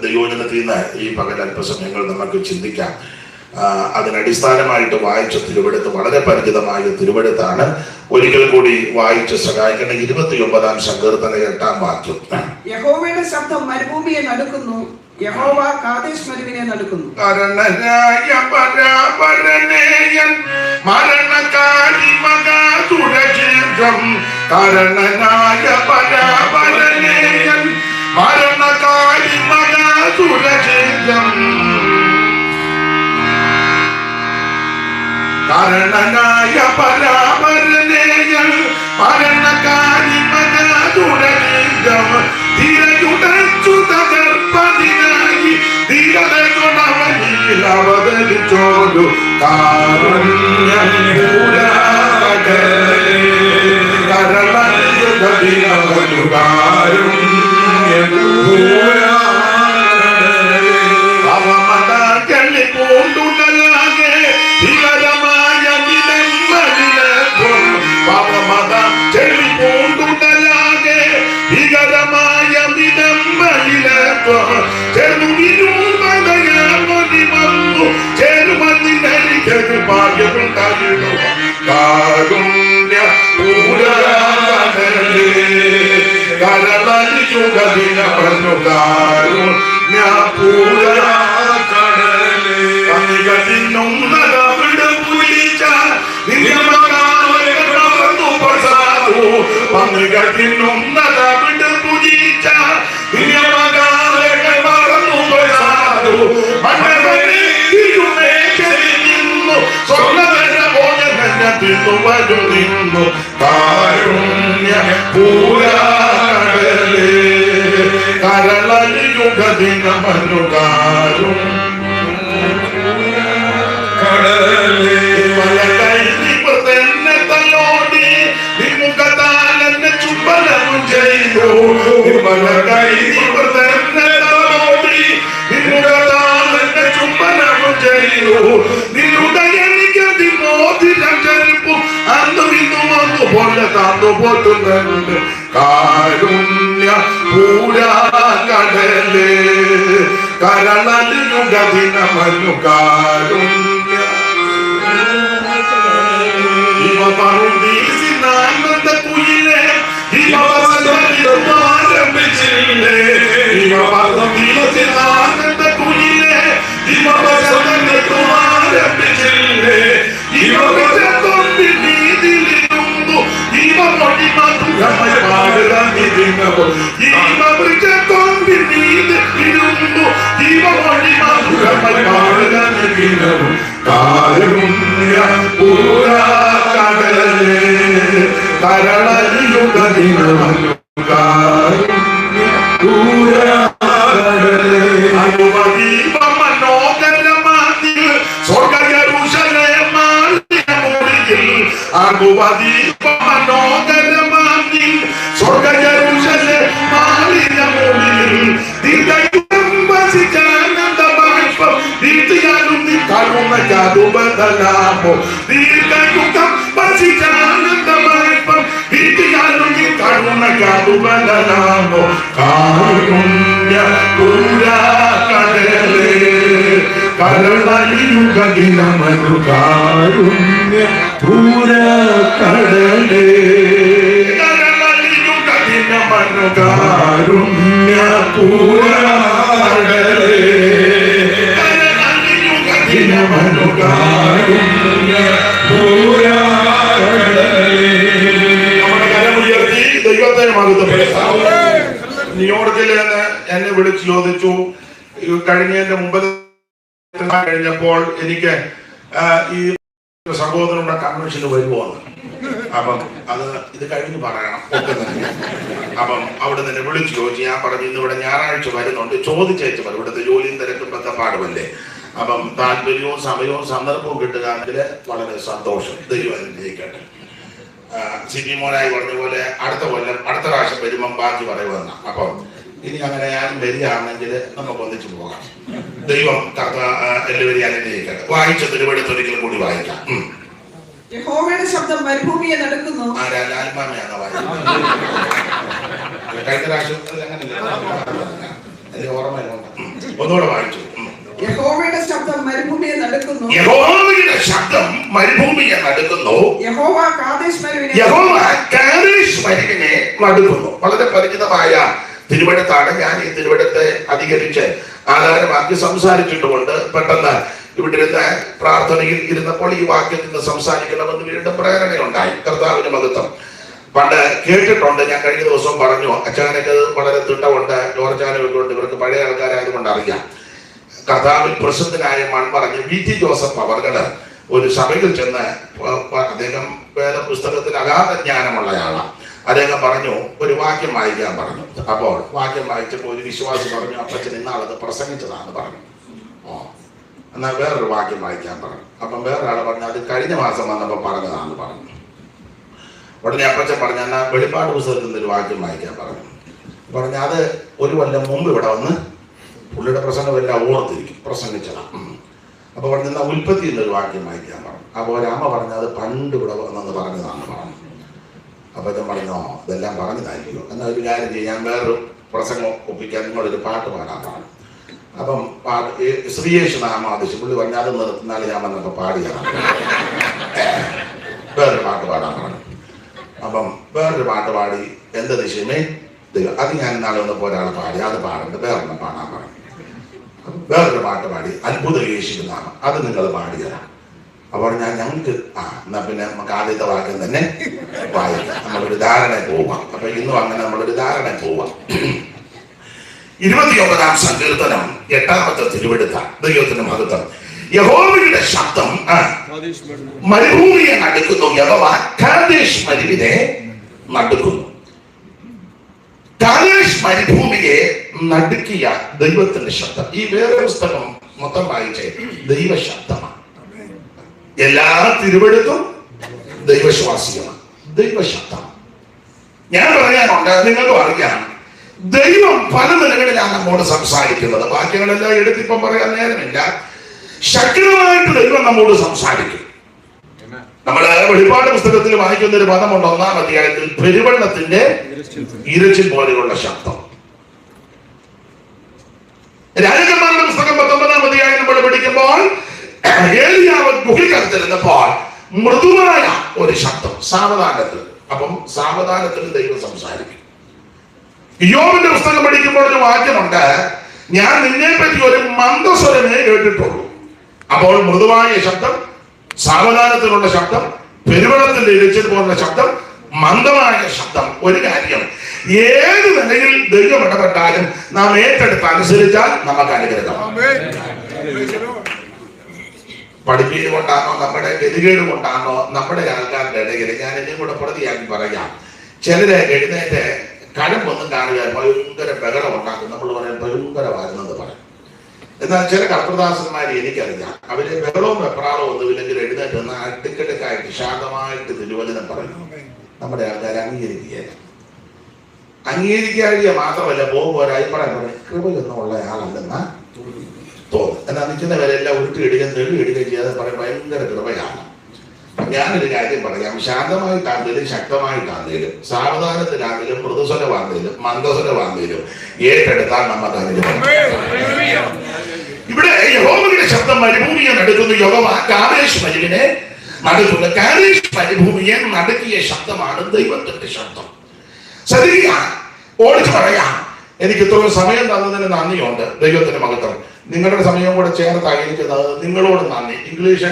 ദൈവവചനത്തിൽ നിന്ന് ഈ പകൽ അല്പസമയങ്ങൾ നമുക്ക് ചിന്തിക്കാം. അതിനടിസ്ഥാനമായിട്ട് വായിച്ച തിരുവെടുത്ത് വളരെ പരിചിതമായ തിരുവെടുത്താണ്. ഒരിക്കൽ കൂടി വായിച്ച് സഹായിക്കുന്ന 29-ാം സങ്കീർത്തന 8-ാം വാക്യം. യഹോവയുടെ ശബ്ദം മരുഭൂമിയെ നടുക്കുന്നു, യഹോവ കാദേശ് മരുവിനെ നടുക്കുന്നു. മരണകാരി മകാതുരജീവം കാരണനായ പരാപരനേയൻ മരണകാരി മകാതുരജീവം കാരണനായ പരാപരനേയൻ മരണകാരി മകാതുരജീവം ധീരയുടച്ചു തകർപ്പതിനായി ധീരത കൊണ്ടവനിൽ അവതരിച്ചോരു കാരുണ്യ പൂരാകടലേ കരളലിനുഗതിനമനു കാരുണ്യ ഇവ മറുദീസിനാനന്ദ കുയിലേ ഇവ ആരംഭിച്ചില്ലേ ഇവ മറുദീസിനാനന്ദ കുയിലേ ഇവ ആരംഭിച്ചില്ലേ ഇവ കാരുണ്യ പൂരാകടലേ കരളലിനുഗതിനമനു കാരുണ്യ പൂരാകടലേ അനുവദീപ മനോഹരമാതി സ്വർഗ യെരൂശലേമാലിനമുറിയിൽ അനുവദീപ മനോഹരമാതി സ്വർഗ യെരൂശലേമാലിനമുറിയിൽ ദീർഘയുഗം വസിക്കാനന്ദ ബാഷ്പം ദീർഘയാലും നീ കരുണയ്ക്കതു ബദലാമോ ദീർഘയുഗം വസിക്കാനന്ദ ബാഷ്പം ദീർഘയാലും നീ കരുണയ്ക്കതു ബദലാമോ കാരുണ്യ പൂരാകടലേ കരളലിനുഗതിനമനു കാരുണ്യ പൂരാകടലേ കരളലിനുഗതിനമനു കാരുണ്യ പൂരാകടലേ കരളലിനുഗതിനമനു കാരുണ്യ പൂരാകടലേ. നമ്മുടെ കരമുയർത്തി ദൈവത്തെ മഹത്വപ്പെടുത്താം. ന്യൂയോർക്കിൽ നിന്ന് എന്നെ വിളിച്ചു ചോദിച്ചു, കഴിഞ്ഞതിന്റെ മുമ്പ് കഴിഞ്ഞപ്പോൾ എനിക്ക് ഈ സഹോദരന്റെ കൺവെൻഷന് വരുമോ? അപ്പം ഇത് കഴിഞ്ഞ് പറയണം ഒക്കെ തന്നെ. അപ്പം അവിടെ നിന്ന് വിളിച്ചു ചോദിച്ചു. ഞാൻ പറഞ്ഞു ഇന്ന് ഇവിടെ ഞായറാഴ്ച വരുന്നുണ്ട്, ചോദിച്ചേച്ചു വരും. ഇവിടുത്തെ ജോലിയും തിരക്കും പാടുമല്ലേ. അപ്പം താല്പര്യവും സമയവും സന്ദർഭവും കിട്ടുകയാണെങ്കിൽ വളരെ സന്തോഷം. ദൈവം അനുഗ്രഹിക്കട്ടെ. സിപി മോനായി പറഞ്ഞ പോലെ അടുത്ത കൊല്ലം അടുത്ത പ്രാവശ്യം വരുമ്പം ബാക്കി പറയുമെന്ന. അപ്പം ഇനി അങ്ങനെ ഞാനും വരികയാണെങ്കിൽ നമുക്ക് ഒന്നിച്ചു പോകാം. ദൈവം എല്ലാവരെയും അനുഗ്രഹിക്കട്ടെ. വായിച്ച തിരുവെടുത്ത് ഒരിക്കലും കൂടി വായിക്കാം. യഹോവയുടെ ശബ്ദം മരുഭൂമിയെ നടുക്കുന്നു. ലാൽമാമയാണ് വായിക്കുന്നത്. കഴിഞ്ഞ പ്രാവശ്യം അങ്ങനെ ഓർമ്മയുണ്ട്. ഒന്നുകൂടെ വായിച്ചു. യഹോവയുടെ ശബ്ദം മരുഭൂമിയെ നടുക്കുന്നു. യഹോവയുടെ ശബ്ദം മരുഭൂമിയെ നടുക്കുന്നു. യഹോവ കാദേശ് മരുവിനെ നടുക്കുന്നു. വളരെ പരിചിതമായ തിരുവഴുത്താണ്. ഞാൻ ഈ തിരുവഴുത്തെ അധികരിച്ച് ആധാരമാക്കി സംസാരിച്ചിട്ടുമുണ്ട്. പെട്ടെന്ന് ഇവിടെ ഇരുന്ന് പ്രാർത്ഥനയിൽ ഇരുന്നപ്പോൾ ഈ വാക്യം നിന്ന് സംസാരിക്കണമെന്ന് വീണ്ടും പ്രേരണയുണ്ടായി. കർത്താവിന്റെ മഹത്വം. പണ്ട് കേട്ടിട്ടുണ്ട്. ഞാൻ കഴിഞ്ഞ ദിവസം പറഞ്ഞു, അച്ചാനക്ക് വളരെ തിട്ടമുണ്ട്, ജോർജാനൊക്കെ ഉണ്ട്. ഇവർക്ക് പഴയ ആൾക്കാരായതുകൊണ്ട് അറിയാം. കർത്താവിൽ പ്രസിദ്ധനായ മൺമറഞ്ഞ് VT ജോസഫ് അവർകള് ഒരു സഭയിൽ ചെന്ന്, അദ്ദേഹം വേദപുസ്തകത്തിൽ അഗാധ ജ്ഞാനമുള്ളയാളാണ്. അദ്ദേഹം പറഞ്ഞു, ഒരു വാക്യം വായിക്കാൻ പറഞ്ഞു. അപ്പോൾ വാക്യം വായിച്ചപ്പോൾ ഒരു വിശ്വാസി പറഞ്ഞു, അപ്പച്ചൻ ഇന്നാളത് പ്രസംഗിച്ചതാണെന്ന് പറഞ്ഞു. എന്നാൽ വേറൊരു വാക്യം വായിക്കാൻ പറഞ്ഞു. അപ്പം വേറൊരാൾ പറഞ്ഞു, അത് കഴിഞ്ഞ മാസം വന്നപ്പോൾ പറഞ്ഞതാണെന്ന് പറഞ്ഞു. ഉടനെ അപ്പച്ചൻ പറഞ്ഞു, എന്നാൽ വെളിപ്പാട് പുസ്തകത്തിൽ നിന്ന് ഒരു വാക്യം വായിക്കാൻ പറഞ്ഞു. പറഞ്ഞു, അത് ഒരു കൊല്ലം മുമ്പ് ഇവിടെ വന്ന് പുള്ളിയുടെ പ്രസംഗമെല്ലാം ഓർത്തിരിക്കും, പ്രസംഗിച്ചതാണ്. അപ്പോൾ പറഞ്ഞു, എന്നാൽ ഉൽപ്പത്തി എന്നൊരു വാക്യം വായിക്കാൻ പറഞ്ഞു. അപ്പോൾ ഒരമ്മ പറഞ്ഞു, അത് പണ്ട് ഇവിടെ വന്നെന്ന് പറഞ്ഞതാണെന്ന് പറഞ്ഞു. അപ്പോൾ ഞാൻ പറഞ്ഞോ, ഇതെല്ലാം പറഞ്ഞതായിരിക്കും. എന്നാൽ ഒരു കാര്യം ചെയ്യും, ഞാൻ വേറൊരു പ്രസംഗം ഒപ്പിക്കാൻ നിങ്ങളൊരു പാട്ട് പാടാൻ പറഞ്ഞു. അപ്പം ശ്രീയേശു നാമാദിശം പുള്ളി പറഞ്ഞു, അത് നിർത്തുന്നാല് ഞാൻ വന്നപ്പോൾ പാടിയതാണ്. വേറൊരു പാട്ട് പാടാൻ പറഞ്ഞു. അപ്പം വേറൊരു പാട്ട് പാടി, എന്ത് ദിശമേ അത് ഞാൻ ഇന്നാളെ വന്നപ്പോൾ ഒരാൾ പാടി, അത് പാടണ്ട, വേറൊന്നും പാടാൻ പറഞ്ഞു. വേറൊരു പാട്ട് പാടി, അത്ഭുത യേശു നാമം, അത് നിങ്ങൾ പാടിയതാണ്. അപ്പോൾ ഞങ്ങൾക്ക് എന്നാ പിന്നെ നമുക്ക് ആദ്യത്തെ വാക്യം തന്നെ വായിക്കാം, നമ്മളൊരു ധാരണ പോവാം. അപ്പൊ ഇന്നും അങ്ങനെ നമ്മളൊരു ധാരണ പോവാം. 29-ാം സങ്കീർത്തനം 8-ാമത്തെ തിരുവെടുത്ത ദൈവത്തിന്റെ മഹത്വം. യഹോവയുടെ ശബ്ദം മരുഭൂമിയെ നടുക്കുന്നു. യഹോവ കാദേശ് മരുവിനെ നടുക്കുന്നു. കാദേശ് മരുഭൂമിയെ നടുക്കിയ ദൈവത്തിന്റെ ശബ്ദം. ഈ വേറെ പുസ്തകം മൊത്തം വായിച്ചേ ദൈവശബ്ദമാണ്. എല്ലാ തിരുവെടുത്തും ദൈവശ്വാസികളാണ്, ദൈവശബ്ദം. ഞാൻ പറയാനുണ്ട്, നിങ്ങൾക്കും അറിയാം, ദൈവം പല നിലകളിലാണ് നമ്മോട് സംസാരിക്കുന്നത്. വാക്യങ്ങളെല്ലാം എടുത്തിപ്പം പറയാൻ നേരമില്ല. ശക്തമായിട്ട് ദൈവം നമ്മോട് സംസാരിക്കും. നമ്മുടെ വെളിപ്പാട് പുസ്തകത്തിൽ വായിക്കുന്ന ഒരു പദമുണ്ട് 1-ാം അധ്യായത്തിൽ, പെരുവെള്ളത്തിന്റെ ഇരച്ചിൽ പോലെയുള്ള ശബ്ദം. രാജകുമാരന്റെ പുസ്തകം 19-ാം അധ്യായം നമ്മൾ പഠിക്കുമ്പോൾ ഏലിയാവ് ഗുഹയ്ക്കകത്തിരുന്നപ്പോൾ മൃദുവായ ഒരു ശബ്ദം, സാവധാനത്തിൽ. അപ്പം സാവധാനത്തിൽ ദൈവം സംസാരിക്കും. യോബിന്റെ പുസ്തകം പഠിക്കുമ്പോൾ ഒരു വാക്യമുണ്ട്, ഞാൻ നിന്നെ പറ്റി ഒരു മന്ദസ്വരമേ കേട്ടിട്ടുള്ളൂ. അപ്പോൾ മൃദുവായ ശബ്ദം, സാവധാനത്തിലുള്ള ശബ്ദം, പെരുവെള്ളത്തിന്റെ ഇരച്ചിൽ പോലുള്ള ശബ്ദം, മന്ദമായ ശബ്ദം. ഒരു കാര്യം, ഏത് നിലയിൽ ദൈവം ഇടപെട്ടാലും നാം ഏറ്റെടുത്ത് അനുസരിച്ചാൽ നമുക്ക് അനുഗ്രഹം. പഠിപ്പിക്കുക കൊണ്ടാണോ, നമ്മുടെ ഗതികേട് കൊണ്ടാണോ, നമ്മുടെ ആൾക്കാരുടെ ഇടയിൽ ഞാൻ എന്നെയും കൂടെ പ്രതിയാക്കി പറയാം, ചിലര് എഴുന്നേറ്റ് കഴമ്പൊന്നും കാണുക ഭയങ്കര ബഹളം ഉണ്ടാക്കും. നമ്മൾ പറയാൻ ഭയങ്കരമായിരുന്നെന്ന് പറയും. എന്നാൽ ചില കർത്തൃദാസന്മാരെ എനിക്കറിയാം, അവര് ബഹളവും വെപ്രാളവും ഒന്നുമില്ലെങ്കിൽ എഴുന്നേറ്റ് ഒന്ന് അടുക്കടുക്കായിട്ട് ശാന്തമായിട്ട് തിരുവചനം പറയും. നമ്മുടെ ആൾക്കാരെ അംഗീകരിക്കുക മാത്രമല്ല, പോകുമ്പോൾ ഒരു അഭിപ്രായം പറയും, കൃപയൊന്നുമുള്ള ആളല്ലെന്നാ തോന്നും. എന്നാൽ നിൽക്കുന്നവരെല്ലാം ഉരുട്ടിയിടുകയും തെളിയിടുകയും ചെയ്യാതെ പറയും ഭയങ്കര കൃപയാണ്. ഞാനൊരു കാര്യം പറയാം, ശാന്തമായിട്ടാണെങ്കിലും ശക്തമായിട്ടാണെങ്കിലും സാവധാനത്തിലാണെങ്കിലും മൃദുസ്വരമാണെങ്കിലും മന്ദസ്വരമാണെങ്കിലും ഏറ്റെടുത്താൽ നമുക്ക് അനുഗ്രഹം. ഇവിടെ യഹോവയുടെ ശബ്ദം മരുഭൂമിയെ നടുക്കുന്നു. യഹോവ കാദേശ് മരുവിനെ നടുക്കുന്നു. കാദേശ് മരുഭൂമിയെ നടുക്കിയ ശബ്ദമാണ് ദൈവത്തിന്റെ ശബ്ദം. ശ്രദ്ധിക്കുക, ഓടിച്ചു പറയാം, എനിക്ക് ഇത്രയും സമയം തന്നതിന് നന്ദിയുണ്ട്. ദൈവത്തിന്റെ മഹത്വം. നിങ്ങളുടെ സമയം കൂടെ ചേർത്തായിരിക്കുന്നത് നിങ്ങളോട് നന്ദി. ഇംഗ്ലീഷ്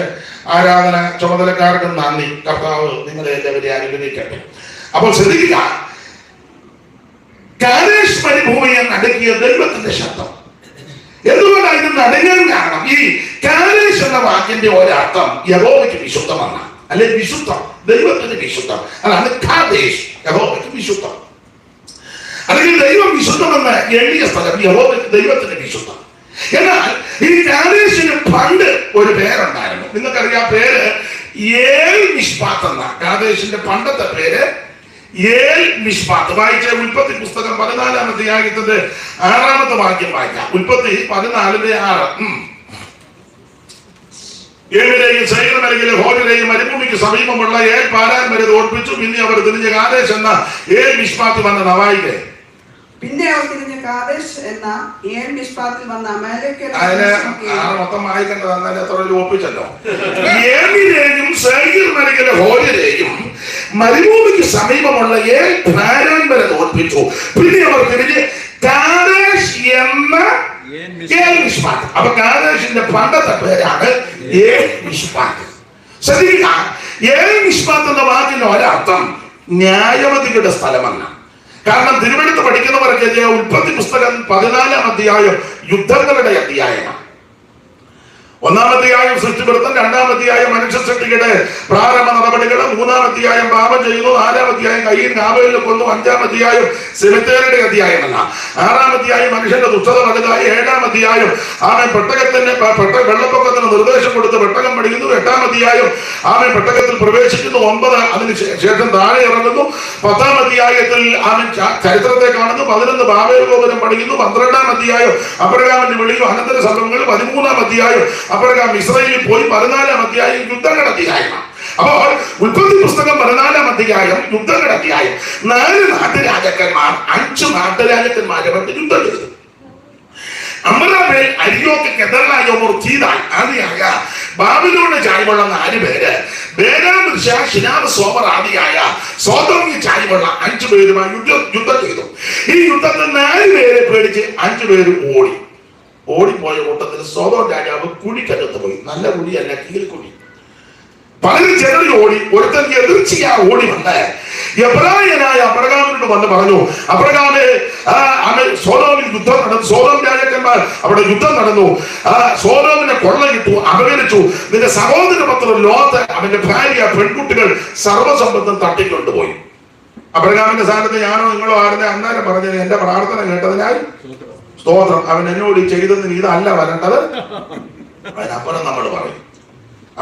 ആരാധന ചുമതലക്കാർക്കും നന്ദി. കർത്താവ് നിങ്ങളെ എല്ലാവരെയും അനുഗ്രഹിക്കട്ടെ. അപ്പോൾ ശ്രദ്ധിക്കുക, കാദേശ് മരുഭൂമിയെ നടുക്കിയ ദൈവത്തിന്റെ ശബ്ദം. എന്തുകൊണ്ടാണ് ഇത് നടുങ്ങാൻ കാരണം? ഈ കാദേശ് എന്ന വാക്കിന്റെ ഒരർത്ഥം യഹോവയ്ക്ക് വിശുദ്ധമാണ്, അല്ലെ വിശുദ്ധം, ദൈവത്തിന് വിശുദ്ധം. അതാണ് കാദേശ്, യഹോവയ്ക്ക് വിശുദ്ധം. അല്ലെങ്കിൽ ദൈവം വിശുദ്ധമെന്ന് എണ്ണിയ സ്ഥലം യഹോവയ്ക്ക് ദൈവത്തിന് വിശുദ്ധം. എന്നാൽ ഈ കാദേശിന് പണ്ട് ഒരു പേരുണ്ടായിരുന്നു. നിങ്ങൾക്കറിയാം, പേര് ഏൽ മിഷ്പാത്ത് എന്ന. കാദേശിന്റെ പണ്ടത്തെ പേര് ഏൽ മിഷ്പാത്ത്. വായിച്ച ഉൽപ്പത്തി പുസ്തകം 14-ാം അധ്യായത്തിന്റെ 6-ാമത്തെ വാക്യം വായിക്കാം. ഉൽപ്പത്തി 14:6. ഏമിലെയും സൈലമലയിലെ ഹോരിലെയും മരുഭൂമിക്ക് സമീപമുള്ള ഏൽ പാരാൻ വരെ തോൽപ്പിച്ചു. പിന്നെ അവർ തിരിഞ്ഞ് കാദേശ് എന്ന ഏൽ മിഷ്പാത്ത് വന്ന നവായികെ. പിന്നെ അവർ തിരിഞ്ഞ് കാദേശ് എന്ന ഏൻ മിസ്പാത്തിൽ വന്ന അമാലേക്യരുടെ അതിന് മൊത്തം വായിക്കേണ്ടത് എന്നാൽ എത്ര ഒപ്പിച്ചല്ലോ. ഏമിനെയും സൈർ മലയിലെ ഹോരിനെയും മരുഭൂമിക്ക് സമീപമുള്ള ഏൽ വരെ തോൽപ്പിച്ചു. പിന്നെ അവർ തിരിഞ്ഞ് കാദേശ് എന്ന ഏൽ മിസ്പാത്ത്. അപ്പൊ കാദേശിന്റെ പണ്ടത്തെ പേരാണ് ഏൽ മിസ്പാത്ത്. ശ്രദ്ധിക്കുക, ഏൽ മിസ്പാത്ത് എന്ന വാക്കിന്റെ ഒരർത്ഥം ന്യായവതികളുടെ സ്ഥലമല്ല. കാരണം തിരുവനന്തപുരത്ത് പഠിക്കുന്നവർക്ക് ഉൽപ്പത്തി പുസ്തകം 14-ാം അധ്യായം യുദ്ധങ്ങളുടെ അധ്യായമാണ്. 1-ാം അധ്യായം സൃഷ്ടിപ്പെടുത്തൽ, 2-ാം അധ്യായം മനുഷ്യ സൃഷ്ടിയുടെ പ്രാരംഭ നടപടികൾ, 3-ാം അധ്യായം പാപം ചെയ്യുന്നു, 4-ാം അധ്യായം കയ്യിൽ നാബേലിനെ കൊന്നു, 5-ാം അധ്യായം സെമിത്തേരിയുടെ അധ്യായമല്ല, 6-ാം അധ്യായം മനുഷ്യന്റെ ദുഷ്ടത വലുതായി, 7-ാം അധ്യായം അവൻ വെള്ളപ്പൊക്കത്തിന് നിർദ്ദേശം കൊടുത്ത് പെട്ടകം പഠിക്കുന്നു, 8-ാം അധ്യായം അവൻ പെട്ടകത്തിൽ പ്രവേശിക്കുന്നു, 9 അതിന് ശേഷം താഴെ ഇറങ്ങുന്നു, 10-ാം അധ്യായത്തിൽ അവൻ ചരിത്രത്തെ കാണുന്നു, 11 ബാബേൽ ഗോപുരം പഠിക്കുന്നു, 12-ാം അധ്യായം അബ്രഹാമിന്റെ വിളിയും അനന്തര സംഭവങ്ങൾ, 13-ാം അധ്യായം അബ്രഹാം ഇസ്രായേലിൽ പോയി, 14-ാം അധ്യായം യുദ്ധങ്ങളുടെ അധ്യായമാണ്. അപ്പോൾ ഉൽപ്പത്തി പുസ്തകം 14-ാം അധ്യായം യുദ്ധങ്ങളുടെ അധ്യായം. 4 നാട്ടുരാജാക്കന്മാർ 5 നാട്ടുരാജാക്കന്മാരെ പറ്റി യുദ്ധം ചെയ്തു. അമരാബേൽ, അരിയോക്ക്, കെദർലായോ, മുർച്ചീദാൻ ആദിയായ ബാബിലോണ് ചായ്വുള്ള 4 പേര്, ബേരാം, ശിനാബ്, സോമർ ആദിയായ സോദോമിൽ ചായ്വുള്ള 5 പേരുമായി യുദ്ധം ചെയ്തു. ഈ യുദ്ധത്തിൽ 4 പേരെ പേടിച്ച് 5 പേര് ഓടിപ്പോയ കൂട്ടത്തിൽ സോദോം രാജാവ് കുഴിക്കകത്ത് പോയി. നല്ല കുഴിയല്ല, കീൽക്കുഴി. പലരും ചെറിയ ഓടി. ഒരുത്തൻ എതിർച്ചയാ ഓടി വന്ന് എബ്രായനായ അബ്രഹാമിനോട് വന്ന് പറഞ്ഞു, അബ്രഹാമേ, സോദോമിൽ യുദ്ധം നടന്നു, സോദോം രാജാക്കന്മാർ അവിടെ യുദ്ധം നടന്നു, സോദോമിനെ കൊള്ളയിട്ടു, അപകരിച്ചു, നിന്റെ സഹോദര പത്രം ലോത്ത്, അവന്റെ ഭാര്യ, പെൺകുട്ടികൾ, സർവ്വസമ്പത്തും തട്ടിക്കൊണ്ടുപോയി. അബ്രഹാമിന്റെ സ്ഥാനത്ത് ഞാനോ നിങ്ങളോ ആരുടെ അന്നേരം പറഞ്ഞത് എന്റെ പ്രാർത്ഥന കേട്ടതിനായി സ്തോത്രം. അവൻ എന്നോട് ചെയ്തതിന് ഇതല്ല വരേണ്ടത്. അതിനപ്പുറം നമ്മൾ പറയും.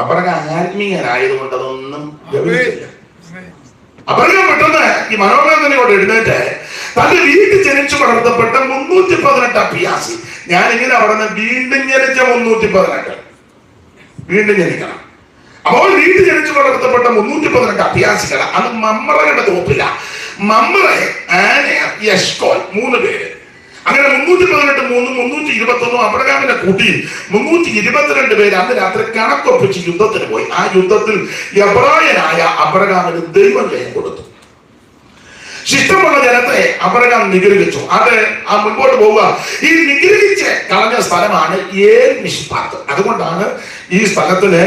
അബ്രഹാം ആത്മീയനായതുകൊണ്ട് അതൊന്നും ഗൗനിച്ചില്ല. അബ്രഹാം പെട്ടെന്ന് ഈ മനോവേദനയോട് എഴുന്നേറ്റ് തന്റെ വീട്ടിൽ ജനിച്ചു വളർത്തപ്പെട്ട 318 അഭ്യാസി. ഞാൻ ഇങ്ങനെ പറഞ്ഞ വീണ്ടും ജനിച്ച 318 വീണ്ടും ജനിക്കണം. അപ്പോൾ വീട്ടിൽ ജനിച്ചു വളർത്തപ്പെട്ട 318 അഭ്യാസികൾ. അത് മമ്രയുടെ തോപ്പില്ല. മമ്ര, ആനയ, യശ്കോൽ 3 പേര്. അങ്ങനെ 318 321 അബ്രഹാമിനെ കൂട്ടി 322 പേര് അന്ന് രാത്രി കണക്കൊപ്പിച്ച് യുദ്ധത്തിന് പോയി. ആ യുദ്ധത്തിൽ എബ്രായനായ അബ്രഹാമിന് ദൈവം ജയം കൊടുത്തു. ശിഷ്ടമുള്ള ജനത്തെ അബ്രഹാം നിഗ്രഹിച്ചു. അത് മുൻപോട്ട് പോവുക. ഈ നിഗ്രഹിച്ച് കളഞ്ഞ സ്ഥലമാണ് ഏൽ മിഷ്പാത്ത്. അതുകൊണ്ടാണ് ഈ സ്ഥലത്തിന്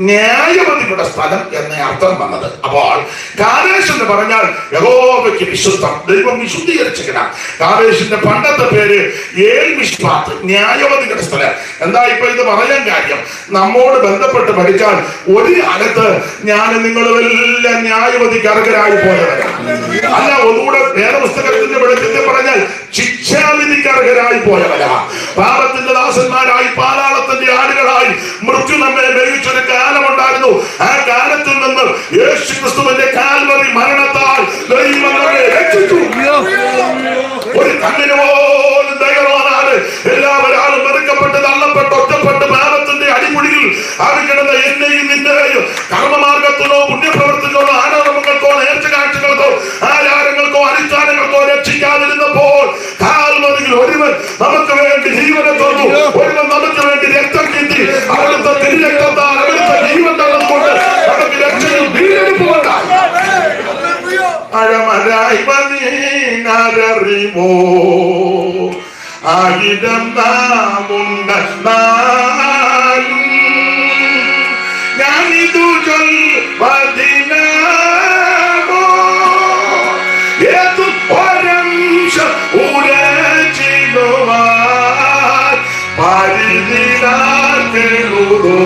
ന്യായവതിയുടെ സ്ഥലം എന്ന അർത്ഥം വന്നത്. അപ്പോൾ കാദേശ് എന്ന് പറഞ്ഞാൽ യഹോവയ്ക്ക് വിശുദ്ധം, ദൈവം വിശുദ്ധീകരിച്ചിരിക്കണം. കാദേശിന്റെ പണ്ടത്തെ പേര് ഏൽ മിഷ്പാത്ത്, ന്യായവതിയുടെ സ്ഥലം. എന്താ ഇപ്പൊ ഇത് പറയാൻ കാര്യം? നമ്മോട് ബന്ധപ്പെട്ട് പഠിച്ചാൽ ഒരു കാലത്ത് ഞാൻ നിങ്ങളുമെല്ലാം ന്യായവതിക്ക് അർഹരായി പോയവരാണ്. അല്ല, ഒന്നുകൂടെ വേദപുസ്തകത്തിന്റെ വെളിച്ചത്തിൽ പറഞ്ഞാൽ ശിക്ഷാവിധിക്ക് അർഹരായി പോയവരാ. പാപത്തിന്റെ ദാസന്മാരായി, പാതാളത്തിന്റെ ആടുകളായി മൃത്യു നമ്മെ മേയിച്ചൊരു കാലമുണ്ടായിരുന്നു. ആ കാലത്തിൽ നിന്ന് യേശു ക്രിസ്തുവിന്റെ കാൽവരി മരണത്താൽ ദൈവം നമ്മെ രക്ഷിച്ചു. ഒരു കണ്ണിന് പോലും ദയവാനാണ് എല്ലാവരും വെറുക്കപ്പെട്ട്, തള്ളപ്പെട്ട്, ഒറ്റപ്പെട്ട് പാപത്തിന്റെ അടിമുടിയിൽ കിടന്ന എന്നെയും നിന്നെയും കർമ്മമാർഗത്തിനോ പുണ്യപ്രവർത്തികളോ ആനന്ദങ്ങൾക്കോ നേർച്ചകാഴ്ചകൾക്കോ ആചാരങ്ങൾക്കോ അനുഷ്ഠാനങ്ങൾക്കോ രക്ഷിക്കാതിരുന്നപ്പോൾ കാൽവരിയിൽ ഒരുവൻ നമുക്ക് വേണ്ടി ജീവനെ തന്നു, ഒരുവൻ നമുക്ക് വേണ്ടി രക്തം ചിന്തി, അവിടുത്തെ തിരുരക്തത്താൽ അവിടുത്തെ ജീവൻ തന്നതുകൊണ്ട് നമുക്ക് രക്ഷയിൽ വീണ്ടെടുപ്പുണ്ടായി. അഴമരായി വന്നറിവോ ആയിരം നാമുണ്ടെന്നാലും ഞാനിതു ചൊൽവതിനാമോ ഏതു ഒരംശം ഉരച്ചിടുവാൻ പരിധിനാൽ കേളുതോ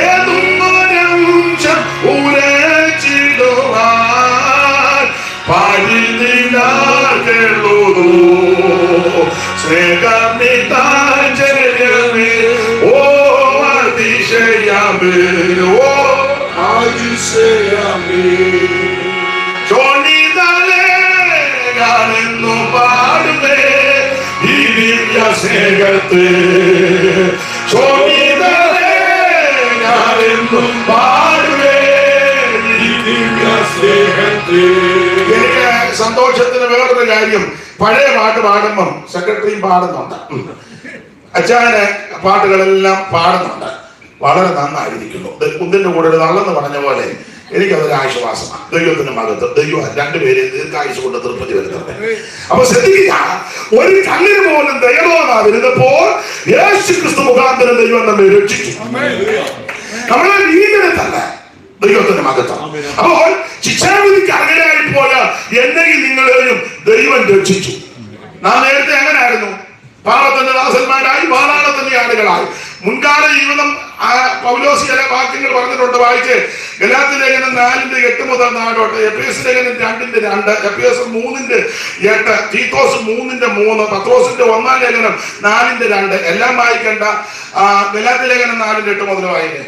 ഏതും ഒരംശം ഉരച്ചിടുവാൻ പരിധിനാൽ കേളുതോ സ്നേഹമിതാചര്യമേ ഓ അതിശയമേ ഓ അതിശയമേ ചോണിതാലേ ഞാനെന്നു പാടുമേ ഈ ദിവ്യ സ്നേഹത്തെ ചോണിതാലേ ഞാനെന്നു പാടുമേ ഈ ദിവ്യ സ്നേഹത്തെ. എനിക്ക് സന്തോഷം വേറൊരു കാര്യം, പഴയ പാട്ട് പാടുമ്പം സെക്രട്ടറിയും പാടുന്നുണ്ട്, അച്ചായന് പാട്ടുകളെല്ലാം പാടുന്നുണ്ട്. വളരെ നന്നായിരിക്കുന്നു. കുന്തിന്റെ കൂടെ ഒരു നല്ലെന്ന് പറഞ്ഞ പോലെ എനിക്കതൊരു ആശ്വാസമാണ്. ദൈവത്തിന്റെ മകത്ത് ദൈവം രണ്ടുപേരെ ദീർഘായുസ് കൊണ്ട് തൃപ്തി വരുന്നത്. അപ്പൊ ശ്രദ്ധിക്കുക, ഒരു കല്ലിന് പോലും ദയവാതിരുന്നപ്പോൾ യേശു ക്രിസ്തു മുഖാന്തരം ദൈവം നമ്മെ രക്ഷിച്ചു. നമ്മളെ നീന്തലത്തല്ല, ദൈവത്തിന്റെ മകത്വം. അപ്പോൾ ശിക്ഷാവിധിക്ക് അർഹരായി പോയ എന്നെയും നിങ്ങളെയും ദൈവം രക്ഷിച്ചു. നാം നേരത്തെ എങ്ങനെയായിരുന്നു? പാപത്തിന്റെ ദാസന്മാരായി, പാതാളത്തിന്റെ ആടുകളായി. മുൻകാല ജീവിതം പൗലോസ് ചില വാക്യങ്ങൾ പറഞ്ഞിട്ടുണ്ട്, വായിച്ച്. ഗലാത്യ ലേഖനം 4:8 മുതൽ 4, എഫേസ്യ ലേഖനം 2:2, എഫേസ്യർ 3:8, തീത്തോസ് 3:3, പത്രോസിന്റെ 1-ാം ലേഖനം 4:2 എല്ലാം വായിക്കണ്ട. ഗലാത്യ ലേഖനം 4:8 മുതൽ വായിക്കേ.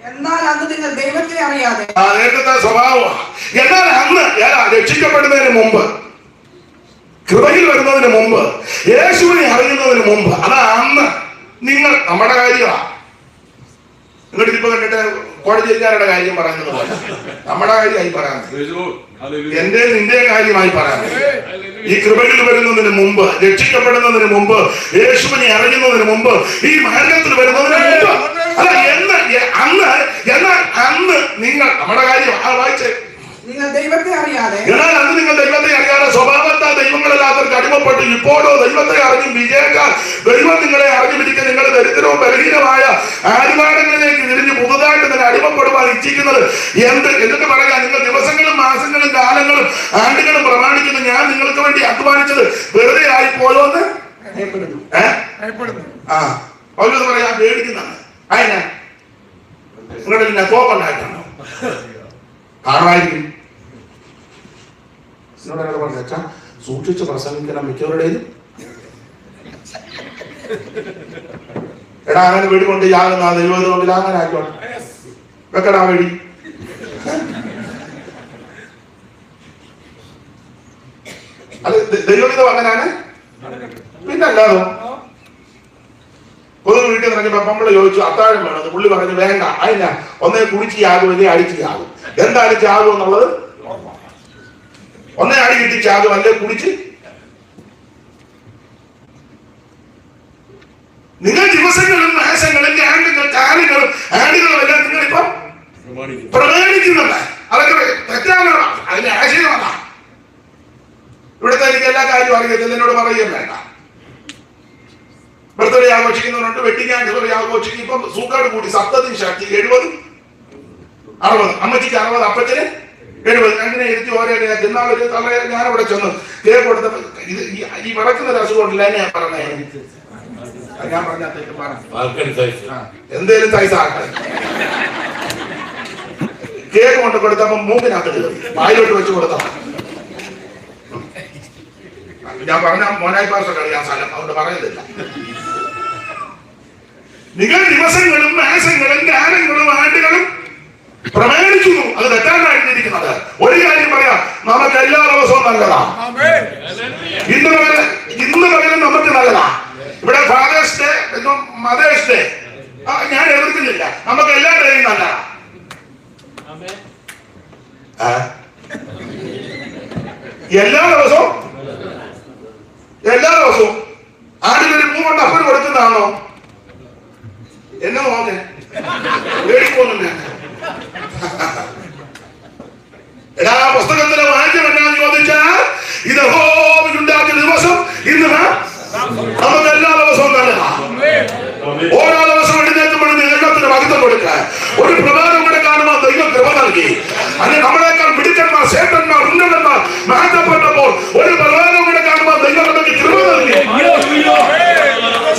എന്നാൽ അന്ന് നിങ്ങൾ ദൈവത്തെ അറിയാതെ, നേരത്തെ സ്വഭാവമാണ്. എന്നാൽ അന്ന് രക്ഷിക്കപ്പെടുന്നതിന് മുമ്പ്, കൃപയിൽ വരുന്നതിന് മുമ്പ്, യേശുവിനെ അറിയുന്നതിന് മുമ്പ്, അതാ അന്ന് നിങ്ങൾ. നമ്മുടെ കാര്യമാണ്. നിങ്ങളുടെ ഇപ്പൊ കണ്ടിട്ട് കോടതിക്കാരുടെ കാര്യം പറയുന്നത് പോലെ നമ്മുടെ കാര്യമായി പറയാൻ, എന്റെ നിന്റെ കാര്യമായി പറയാൻ. ഈ കൃപയിൽ വരുന്നതിന് മുമ്പ്, രക്ഷിക്കപ്പെടുന്നതിന് മുമ്പ്, യേശുവിനെ അറിയുന്നതിന് മുമ്പ്, ഈ മാർഗത്തിൽ വരുന്നതിന് മുമ്പ്, അല്ല അന്ന് നിങ്ങൾ. നമ്മുടെ കാര്യം വായിച്ചേ. നിങ്ങൾ ദൈവത്തെ അറിയാതെ, എന്നാൽ അന്ന് നിങ്ങൾ ദൈവത്തെ അറിയാതെ സ്വഭാവത്താൽ ദൈവങ്ങളല്ലാത്തവർക്ക് അടിമപ്പെട്ടു. ഇപ്പോഴോ ദൈവത്തെ അറിഞ്ഞു വിജയിക്കാൻ ദൈവം നിങ്ങളെ അറിഞ്ഞുപിടിക്കാൻ നിങ്ങൾ ദരിദ്രവും ബലഹീനമായ ആരുമാടങ്ങളിലേക്ക് തിരിഞ്ഞ് പുതുതായിട്ട് നിങ്ങൾ അടിമപ്പെടുവാൻ ഇച്ഛിക്കുന്നത് എന്നിട്ട് പറയാ, നിങ്ങൾ ദിവസങ്ങളും മാസങ്ങളും കാലങ്ങളും ആണ്ടുകളും പ്രമാണിക്കുന്നു, ഞാൻ നിങ്ങൾക്ക് വേണ്ടി അധ്വാനിച്ചത് വെറുതെ ആയി പോയോന്ന് പൗലോസ് പറയാ, പേടിക്കുന്നതാണ്. അതിനാ നിങ്ങളുടെ തോക്കുണ്ടായിട്ടാണോ? കാണുമായിരിക്കും. സൂക്ഷിച്ച് പ്രസംഗിക്കണം മിക്കവരുടേതും. എടാ അങ്ങനെ വെടികൊണ്ട് യാകുന്ന ദൈവത്തിൽ അങ്ങനെ ആയിക്കോട്ടെ, വെക്കടാ വെടി. അത് ദൈവവിധം അങ്ങനെയാണ്. പിന്നെ അല്ലാതെ പൊതു വീട്ടിൽ ഇറങ്ങിയപ്പോ നമ്മള് ചോദിച്ചു അത്താഴം വേണം. പുള്ളി പറഞ്ഞു വേണ്ട, അതിനാ ഒന്നേ കുടിച്ച് യാകും, അല്ലേ അടിച്ച് യാകും. എന്തായാലും ചാകും എന്നുള്ളത്, ഒന്നേ അടി കിട്ടി ചാകും, അല്ലേ കുടിച്ച്. നിങ്ങൾ ദിവസങ്ങളും മാസങ്ങളും കാലുകളും ആടുകളും എല്ലാം നിങ്ങളിപ്പം പ്രമാണിക്കുന്നുണ്ട്. അതൊക്കെ തെറ്റാണ്. അതിന്റെ ആശയമല്ല. ഇവിടുത്തെ എനിക്ക് എല്ലാ കാര്യവും അറിയത്തില്ല, എന്നോട് പറയുകയും വേണ്ട. ബർത്ത്ഡേ ആഘോഷിക്കുന്നവരുണ്ട്, വെഡിങ് ആനിവേഴ്സറി ആഘോഷിക്കും. ഇപ്പം സൂക്കാട് കൂടി 70 ശക്തി 70 60, അമ്മച്ചിക്ക് 60, അപ്പച്ചന് 70. അങ്ങനെ ഇരുത്തി ഓരോ ഇന്നാളൊരു തള്ളയെ ഞാനവിടെ ചെന്ന് കേക്ക് കൊടുത്തപ്പോ ഇത് ഈ വിളക്കുന്ന അസുഖമില്ല എന്നെ ഞാൻ പറഞ്ഞേ. ഞാൻ പറഞ്ഞ എന്തേലും സൈസ് ആക്കാൻ കേക്ക് കൊണ്ട് കൊടുത്തപ്പോ മൂക്കിനകത്ത് കയറി വായിലോട്ട് വെച്ച് കൊടുത്തപ്പോ ഞാൻ പറഞ്ഞ മോനായി പാസൊക്കെ അറിയാൻ സ്ഥലം, അതുകൊണ്ട് പറയുന്നില്ല. നിങ്ങൾ ദിവസങ്ങളും മാസങ്ങളും കാലങ്ങളും ആണ്ടുകളും പ്രമാണിക്കുന്നു. അത് തെറ്റാനായിട്ടിരിക്കുന്നത്. ഒരു കാര്യം പറയാം, നമുക്ക് എല്ലാ ദിവസവും നല്ലതാ. ഇന്ന് പകരം നമുക്ക് നല്ലതാ. ഇവിടെ ഫാദേഴ്സ് ഡേ, മദേഴ്സ് ഡേ ഞാൻ എതിർക്കുന്നില്ല. നമുക്ക് എല്ലാ ഡേയും നല്ലതാ. എല്ലാ ദിവസവും ആടിനൊരു പൂ കൊണ്ട് അപ്പന് കൊടുക്കുന്നതാണോ? എന്നെ നോക്കേ പേടിക്കൊന്നും വേണ്ട. എല്ലാ പുസ്തകത്തിലെ വാക്യം എന്നാന്ന് ചോദിച്ചാൽ ഇത് യഹോവയുണ്ടാക്കിയ ദിവസം ഇന്ന് നമുക്ക് എല്ലാ ദിവസവും നല്ലതാ. ഓരോ ദിവസവും എഴുന്നേൽക്കുമ്പോഴും ദൈവത്തിന് മഹത്വം കൊടുക്കാൻ ഒരു പ്രഭാതം കൂടെ കാണുമ്പോൾ ദൈവം കൃപ നൽകി. അങ്ങനെ നമ്മളെക്കാൾ മിടുക്കന്മാർ, ശേഷന്മാർ, ഉന്നതന്മാർ മാറ്റപ്പെട്ടപ്പോൾ ഒരു പ്രഭാതം കൂടെ കാണുമ്പോൾ ദൈവം നമുക്ക് കൃപ നൽകി.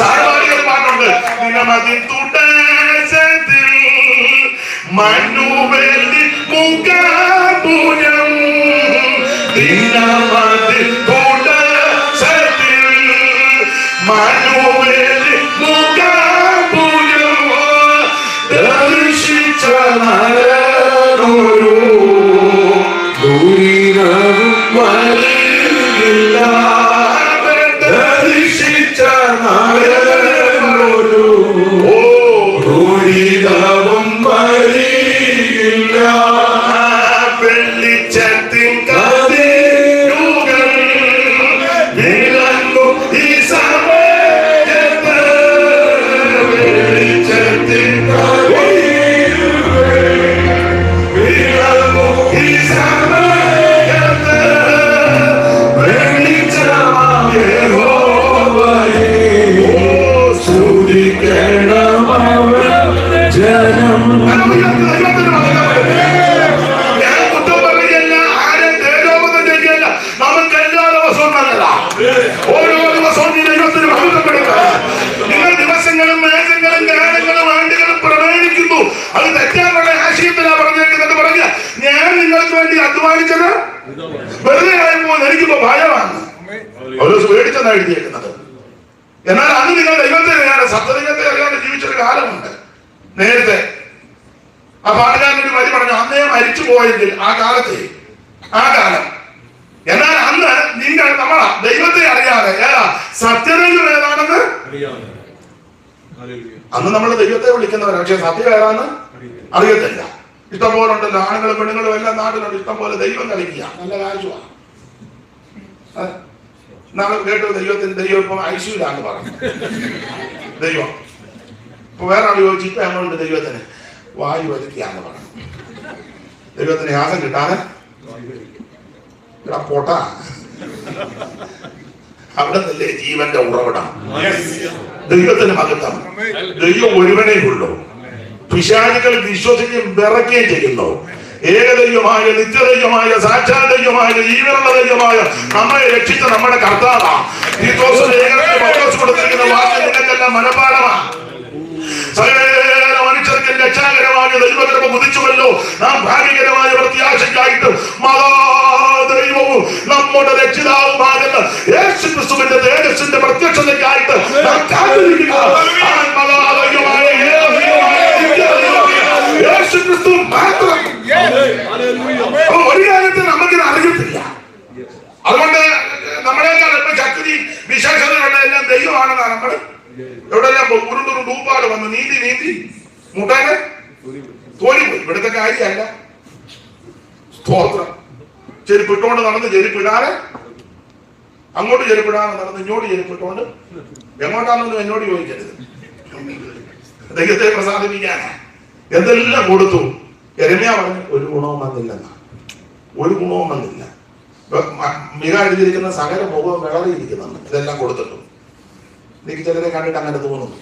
സാധാരണ പാട്ടുണ്ട്, ദിനമതിൻ തുടസത്തിൽ മനുവലി മുഖപുരം, ദിനമതിൻ തുടസത്തിൽ മനുവലി മുഖപുരം ദർശിച്ച നരനൊരു ദുരിതവും വരില്ല. ദർശിച്ച നരനൊരു ദുരിതവും വരില്ല. വെള്ളിച്ചത്തിൻ കതിരുകൾ ഞാൻ കുറ്റം പറയുകയല്ല, ആരെ തേജോപതം ചെയ്യുകയല്ല. നമുക്ക് എല്ലാ ദിവസവും നല്ലതാ. ഓരോ ദിവസവും നീ ദൈവത്തിന് മഹത്വപ്പെടുത്തുക. നിങ്ങൾ ദിവസങ്ങളും മേഘങ്ങളും ഗാനങ്ങളും ആണ്ടുകളും പ്രവേശിക്കുന്നു. അത് തെറ്റാനുള്ള ആശയത്തിലാ പറഞ്ഞേക്കുന്നത്. പറഞ്ഞ ഞാൻ നിങ്ങൾക്ക് വേണ്ടി അധ്വാനിച്ചത് വെറുതെ ആയപ്പോൾ എനിക്കിപ്പോ ഭയമാണ്. ഒരു പേടിച്ചെന്നാണ് എഴുതിയേക്കുന്നത്. എന്നാൽ അന്ന് നിങ്ങൾ ദൈവത്തെ അറിയാതെ സത്യദൈവത്തെ അറിയാതെ ജീവിച്ചൊരു കാലമുണ്ട്. നേരത്തെ ആ പാട്ടുകാരനൊരു വരി പറഞ്ഞു, അന്നേ മരിച്ചു പോയെങ്കിൽ ആ കാലം. എന്നാൽ അന്ന് നിങ്ങൾ നമ്മളാ ദൈവത്തെ അറിയാതെ ഏതാ സത്യദൈവം ഏതാണെന്ന് അന്ന് നമ്മൾ ദൈവത്തെ വിളിക്കുന്നവരാ. പക്ഷെ സത്യം ഏതാന്ന് അറിയത്തില്ല. ഇഷ്ടംപോലെ ഉണ്ടല്ലോ, ആണുങ്ങളും പെണ്ണുങ്ങളും എല്ലാം നാട്ടിലുണ്ട്. ഇഷ്ടംപോലെ ദൈവം കളിക്കുക, നല്ല കാഴ്ചയാണ്. നാളെ കേട്ടു ദൈവം ഇപ്പം ഐശ്വര്യാന്ന് പറഞ്ഞു. ദൈവം ഇപ്പൊ വേറെ ആൾ ചോദിച്ചു, ഇപ്പൊ ഞങ്ങളുണ്ട് ദൈവത്തിന് വായു വലിക്കുകയാന്ന് പറഞ്ഞു. ദൈവത്തിന് യാസം കിട്ടാതെ പൊട്ട അവിടെ നിന്നല്ലേ ജീവന്റെ ഉറവിടം. ദൈവത്തിന് മഹത്വം. ദൈവം ഒരുവനേ ഉള്ളൂ. പിശാചുകൾ വിശ്വസിക്കുകയും വിറയ്ക്കുകയും ചെയ്യുന്നു. ഏകദൈവമായ നിത്യദൈവമായ സാക്ഷാൽ ദൈവമായ ജീവനുള്ള ദൈവമായ നമ്മെ രക്ഷിച്ച നമ്മുടെ കർത്താവാണ്. ഈ ദിവസം കൊടുത്തിരിക്കുന്ന വാക്ക് നിങ്ങൾക്കെല്ലാം മനഃപാഠമാണ്. സകല മനുഷ്യർക്ക് രക്ഷാകരമായ ദൈവകൃപ കുതിച്ചുവല്ലോ. നാം ഭാഗ്യകരമായ പ്രത്യാശയ്ക്കായിട്ട് മഹാദൈവവും നമ്മുടെ രക്ഷിതാവുമാകുന്ന യേശുക്രിസ്തുവിന്റെ തേജസ്സിന്റെ പ്രത്യക്ഷതയ്ക്കായിട്ട് നാം കാത്തിരിക്കുക. യേശുക്രിസ്തു മാത്രം. ഒരു കാര്യത്തിൽ നമുക്കിത് അറിയത്തില്ല. അതുകൊണ്ട് നമ്മളെക്കാൾ ഇപ്പൊ ശക്തി വിശേഷതകളുള്ള എല്ലാം ദൈവമാണെന്നാണ് നമ്മൾ എവിടെല്ലാം ഉരുണ്ടൊരു ഡൂപ്പാട് വന്ന് നീന്തി മുട്ടാന് തോന്നിപ്പോയി. ഇവിടുത്തെ കാര്യമല്ല. സ്തോത്രം. ചെരുപ്പിട്ടുകൊണ്ട് നടന്ന് ചെരുപ്പിടാതെ അങ്ങോട്ട് ചെരുപ്പിടാതെ നടന്ന് ഇങ്ങോട്ട് ചെരുപ്പിട്ടുകൊണ്ട് എങ്ങോട്ടാണെന്നും എന്നോട് ചോദിക്കരുത്. ദൈവത്തെ പ്രസാദിപ്പിക്കാനാ എന്തെല്ലാം കൊടുത്തു. യെരമ്യാ പറഞ്ഞു ഒരു ഗുണവും വന്നില്ലെന്നാ. ഒരു ഗുണവും വന്നില്ല. മിക എഴുതിയിരിക്കുന്ന സകല മുഖവും വിളറിയിരിക്കുന്നുണ്ട്. ഇതെല്ലാം കൊടുത്തിട്ടും എനിക്ക് ചിലരെ കണ്ടിട്ട് അങ്ങനെ തോന്നുന്നു.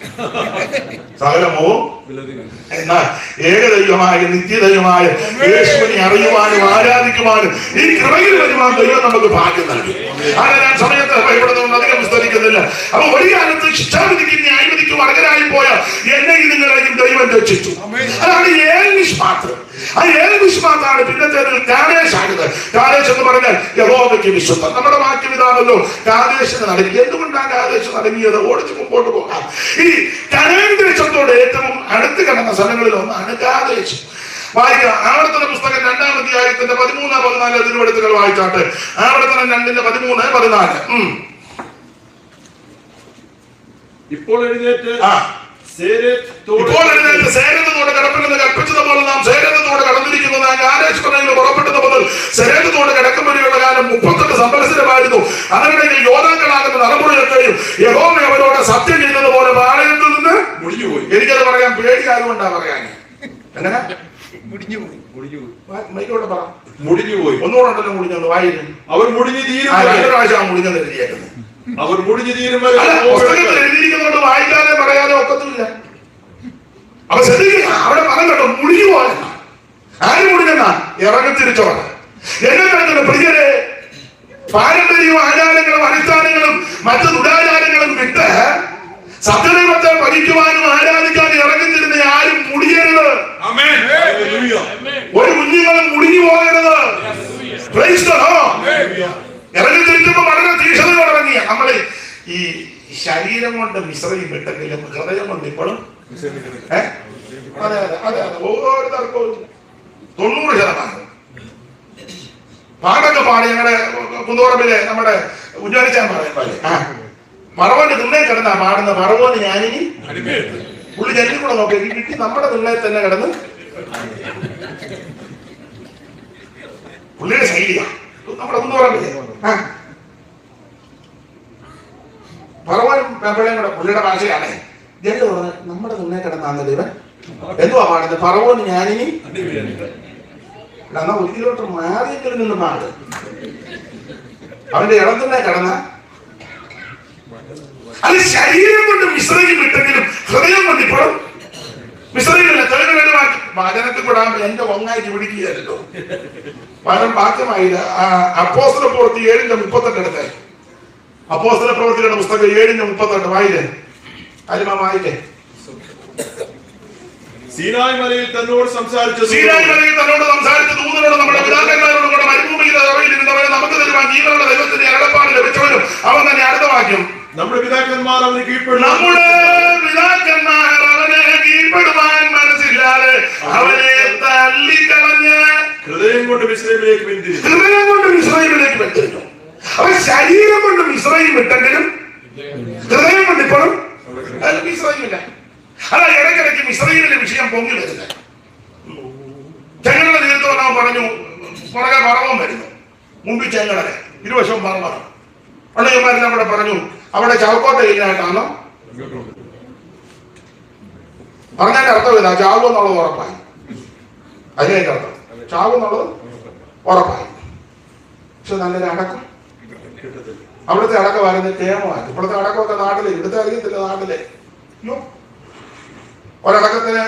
സകലമോ എന്നാൽ ഏകദൈവമായ നിത്യദൈവമായ യേശുവിനെ അറിയുവാനും ആരാധിക്കുവാനും ഈ കൃപയിൽ വരുവാൻ ദൈവം നമുക്ക് ഭാഗ്യം നൽകി. അങ്ങനെ ഞാൻ സമയത്ത് ഇവിടെ നിന്ന് അധികം വിസ്തരിക്കുന്നില്ല. അപ്പൊ ഒരു കാലത്ത് ശിക്ഷാവിധിക്ക് ന്യായവിധിക്കും അർഹരായി പോയ എന്നെയും നിങ്ങളെയും ദൈവം രക്ഷിച്ചു. അതാണ് ഏൽമിഷ്മാത്ത്. ആ ഏൽമിഷ്മാത്താണ് പിന്നത്തേതിൽ കാദേശ് ആകുന്നത്. കാദേശ് എന്ന് പറഞ്ഞാൽ യഹോവയ്ക്ക് വിശുദ്ധം. നമ്മുടെ വാക്യം ഇതാണല്ലോ, കാദേശിന് നടങ്ങി. എന്തുകൊണ്ടാണ് കാദേശ് നടങ്ങിയത്? ഓടിച്ച് മുമ്പോട്ട് പോകാം. ഈ കനാൻ ദേശത്തോട് ഏറ്റവും അടുത്ത് കിടന്ന സ്ഥലങ്ങളിൽ ഒന്നാണ് കാദേശ്. വായിക്കാം. ആവർത്തന പുസ്തകം 2-ാം അധ്യായത്തിന്റെ 13-14 തിരുവെടുത്തുകൾ വായിച്ചാട്ടെ. ആവർത്തനം 2:13-14. ഇപ്പോൾ എഴുന്നേറ്റ് സേരത്തോട് കിടപ്പില്ലെന്ന് കൽപ്പിച്ചതുപോലെ നാം സേരത്തോട് കടന്നിരിക്കുന്നു. നാം കാദേശ് പുറപ്പെട്ടത് മുതൽ സേരത്തോട് കിടക്കും വരെയുള്ള കാലം 38 സംവത്സരമായിരുന്നു. അതിനിടയിൽ യോദ്ധാക്കളാകുന്ന തലമുറയൊക്കെയും യഹോവ അവരോട് സത്യം ചെയ്തതുപോലെ പാളയത്തിൽ നിന്ന് മുടിഞ്ഞുപോയി. എനിക്കത് പറയാൻ പേടിയായതുകൊണ്ടാ പറയാൻ. എങ്ങനെ മൈക്കോടെ പറ. മുടിഞ്ഞുപോയി. ഒന്നുകൂടെ ഉണ്ടല്ലോ മുടിഞ്ഞു വായിലും. അവർ മുടിഞ്ഞു തീരും. 2 പ്രാവശ്യം മുടിഞ്ഞത് എഴുതിയേക്കുന്നത്. അവർ മുടിഞ്ഞു തീരും. പുസ്തകത്തിൽ എഴുതിയിരിക്കുന്നതുകൊണ്ട് വായിക്കാതെ പറയാതെ ഒക്കത്തില്ല. അപ്പൊ ശ്രദ്ധിക്കുക, അവിടെ പറഞ്ഞു കേട്ടോ, മുടിഞ്ഞു പോയ ആര് മുടിഞ്ഞെന്നാ? ഇറങ്ങിത്തിരിച്ചോടെ. എന്നെ പ്രിയരെ, പാരമ്പര്യവും ആചാരങ്ങളും അനുഷ്ഠാനങ്ങളും മറ്റു ദുരാചാരങ്ങളും വിട്ട് സത്യദൈവത്തെ പഠിക്കുവാനും ആരാധിക്കാനും ഇറങ്ങിത്തിരുന്ന ആരും മുടിയരുത്. ഒരു കുഞ്ഞുങ്ങളും മുടിഞ്ഞു പോകരുത്. ഇറങ്ങിത്തിരിച്ചപ്പോ വളരെ തീക്ഷണയോടെ ഇറങ്ങിയ നമ്മള് ഈ ശരീരം കൊണ്ട് മിശ്രയും വിട്ടെങ്കിലും ഹൃദയം കൊണ്ട് ഇപ്പോഴും അതെ ഓരോരുത്തർക്കും 90% പാട്ടൊക്കെ പാടി. ഞങ്ങളുടെ കുന്തോറമ്പിലെ നമ്മുടെ ഉജ്ജ്വലിച്ചാൻ പറയുന്നത് മറവന്റെ തുള്ളേ കിടന്നാ പാടുന്ന മറവോന് ഞാനിനി പുള്ളി ജനലിൽ കൂടെ നോക്കി കിട്ടി നമ്മുടെ തുള്ളയിൽ തന്നെ കിടന്ന് പുള്ളിയുടെ ശൈലിയാ. നമ്മുടെ കുന്തോറമ്പിലെ മറവോനും പെമ്പളയും കൂടെ പുള്ളിയുടെ ഭാഷയാണ്. ജനല് പറഞ്ഞ് നമ്മുടെ തുള്ളേ കിടന്നാന്നല്ലേ ഇവൻ എന്തുവാ പാടുന്നത്? പറവോന് ഞാനിനി എന്നാ ഒരിക്കലോട്ട് മാറിയെങ്കിലും നിന്ന് പാട്. അവന്റെ ഇടത്തുന്നെ കിടന്ന അത് ശരീരം കൊണ്ട് മിശ്രയും വിട്ടെങ്കിലും ഹൃദയം കൊണ്ട് ഇപ്പോഴും മിസ്രൈമിലെ തെളിവുകൾ മാറ്റി വചനത്തിൽ വിടാൻ എന്റെ ഒന്നായിട്ട് പിടിക്കുകയല്ലോ. വചനം വാക്യമായില്ല. അപ്പോസ്തല പ്രവൃത്തി 7:38 എടുത്തേ. അപ്പോസ്തല പ്രവൃത്തിയുടെ പുസ്തകം 7:38 വായില്ലേ? അരിമ വായില്ലേ? സീനായ് മലയിൽ തന്നോട് സംസാരിച്ച ദൂതനോട് നമ്മുടെ പിതാക്കന്മാരോടും കൂടെ മരുഭൂമിയിലെ സഭയിലിരുന്നവരെ നമുക്ക് തരുവാൻ ജീവനുള്ള ദൈവത്തിന്റെ അടപ്പാട് ലഭിച്ചവരും അവൻ തന്നെ. അടുത്ത വാക്യം, നമ്മുടെ പിതാക്കന്മാർ അവന് കീഴ്പ്പെടും. നമ്മുടെ പിതാക്കന്മാർ അവനെ കീഴ്പ്പെടുവാൻ മനസ്സില്ലാതെ അവനെ തള്ളിക്കളഞ്ഞ് ഹൃദയം കൊണ്ട് മിസ്രൈമിലേക്ക് പിന്തിരിഞ്ഞു. ഹൃദയം കൊണ്ട് മിസ്രൈമിലേക്ക് വിട്ടിരുന്നു. അവൻ ശരീരം കൊണ്ട് മിസ്രൈം വിട്ടെങ്കിലും ഹൃദയം കൊണ്ട് ഇപ്പോഴും മിസ്രൈമില്ല. അതാ ഇടയ്ക്കിടയ്ക്ക് മിസ്രൈമിലെ വിഷയം പൊങ്ങി വരുന്നത്. ചെങ്ങളുടെ തീരത്ത് വന്നവൻ പറഞ്ഞു പുറകെ പറവം വരുന്നു, മുമ്പിൽ ചെങ്ങളുടെ ഇരുവശവും പറവാണ്. പള്ളിയന്മാരെല്ലാം കൂടെ പറഞ്ഞു അവിടെ ചവക്കോട്ട ഇല്ലായിട്ടാണോ പറഞ്ഞതിന്റെ അർത്ഥം ഇതാ, ചാവും എന്നുള്ളത് ഉറപ്പായി. അതിന്റെ അർത്ഥം ചാവും എന്നുള്ളത് ഉറപ്പായി. പക്ഷെ നല്ലൊരു അടക്കം, അവിടുത്തെ അടക്കമായിരുന്നു കേമമാക്കി. ഇപ്പോഴത്തെ അടക്കമൊക്കെ നാട്ടിലെ, ഇവിടുത്തെ അറിയത്തില്ല നാട്ടിലെ. ഒരടക്കത്തിന്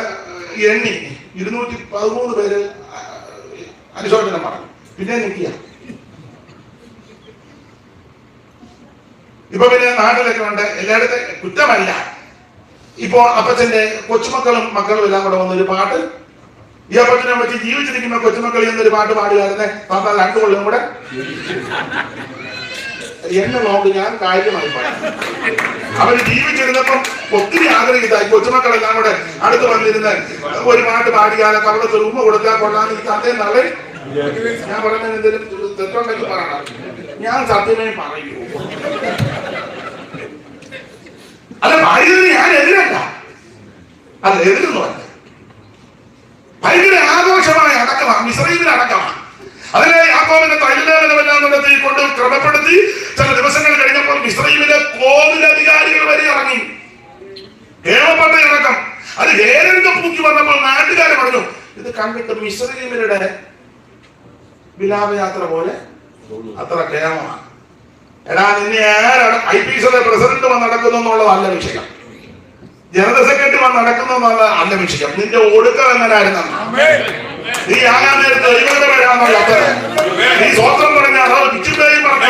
എണ്ണി 213 പേര് അനുശോചനം പറഞ്ഞു. പിന്നെ നിൽക്കുക. ഇപ്പൊ പിന്നെ നാട്ടിലൊക്കെ ഉണ്ട്. എല്ലായിടത്തെ കുറ്റമല്ല. ഇപ്പോ അപ്പച്ചന്റെ കൊച്ചുമക്കളും മക്കളും എല്ലാം കൂടെ വന്നൊരു പാട്ട്, ഈ അപ്പച്ചനെ വെച്ച് ജീവിച്ചിരിക്കുമ്പോ കൊച്ചുമക്കളിൽ നിന്നൊരു പാട്ട് പാടുകാരനെ താത്ത 2 കൊല്ലം കൂടെ എന്നെ നോക്ക്. ഞാൻ കാര്യമായി പറയാം. അവര് ജീവിച്ചിരുന്നപ്പം ഒത്തിരി ആഗ്രഹിച്ചായി കൊച്ചുമക്കളെല്ലാം കൂടെ അടുത്ത് വന്നിരുന്ന് ഒരു പാട്ട് പാടിയാലോ കവളത്തിൽ ഉമ്മ കൊടുക്കാൻ കൊള്ളാന്ന് ഈ കഥയും നാളെ ഞാൻ പറയുന്നത് എന്തെങ്കിലും തെറ്റുണ്ടെങ്കിൽ പറയണം. ഞാൻ സത്യമേ പറയൂ. അല്ല, പറയുന്നതിന് ഞാൻ എതിരല്ല, അല്ല എതിരൊന്നുമല്ല. ഭയങ്കര ആഘോഷമായ അടക്കമാണ്, മിസ്രൈമിൽ അടക്കമാണ്. അതിലെ യാക്കോബിന്റെ തൈലലേപനമെല്ലാം നടത്തി കൊണ്ട് ക്രമപ്പെടുത്തി ചില ദിവസങ്ങൾ കഴിഞ്ഞപ്പോൾ മിസ്രൈമിലെ കോവിലധികാരികൾ വരെ ഇറങ്ങി. കേരളപ്പെട്ട ഇറക്കം. അത് വേരൊക്കെ പൂക്കി വന്നപ്പോൾ നാട്ടുകാർ പറഞ്ഞു ഇത് കണ്ടിട്ട് മിസ്രൈമിലുടെ വിലാപയാത്ര പോലെ അത്ര കേരളമാണ്. എടാ, നിന്നെ IPSലെ പ്രസിഡന്റ് വന്ന് നടക്കുന്നു എന്നുള്ളതല്ല വിഷയം, ജനറൽ സെക്രട്ടറി വന്ന് നടക്കുന്നു അല്ല വിഷയം. നിന്റെ ഒടുക്കം എങ്ങനായിരുന്നു? നീ ആകാൻ നേരത്തെ ദൈവത്തെ വരാമെന്നുള്ള അത്ര നീ സ്വത്രം പറഞ്ഞ പിച്ചുപേയും പറഞ്ഞ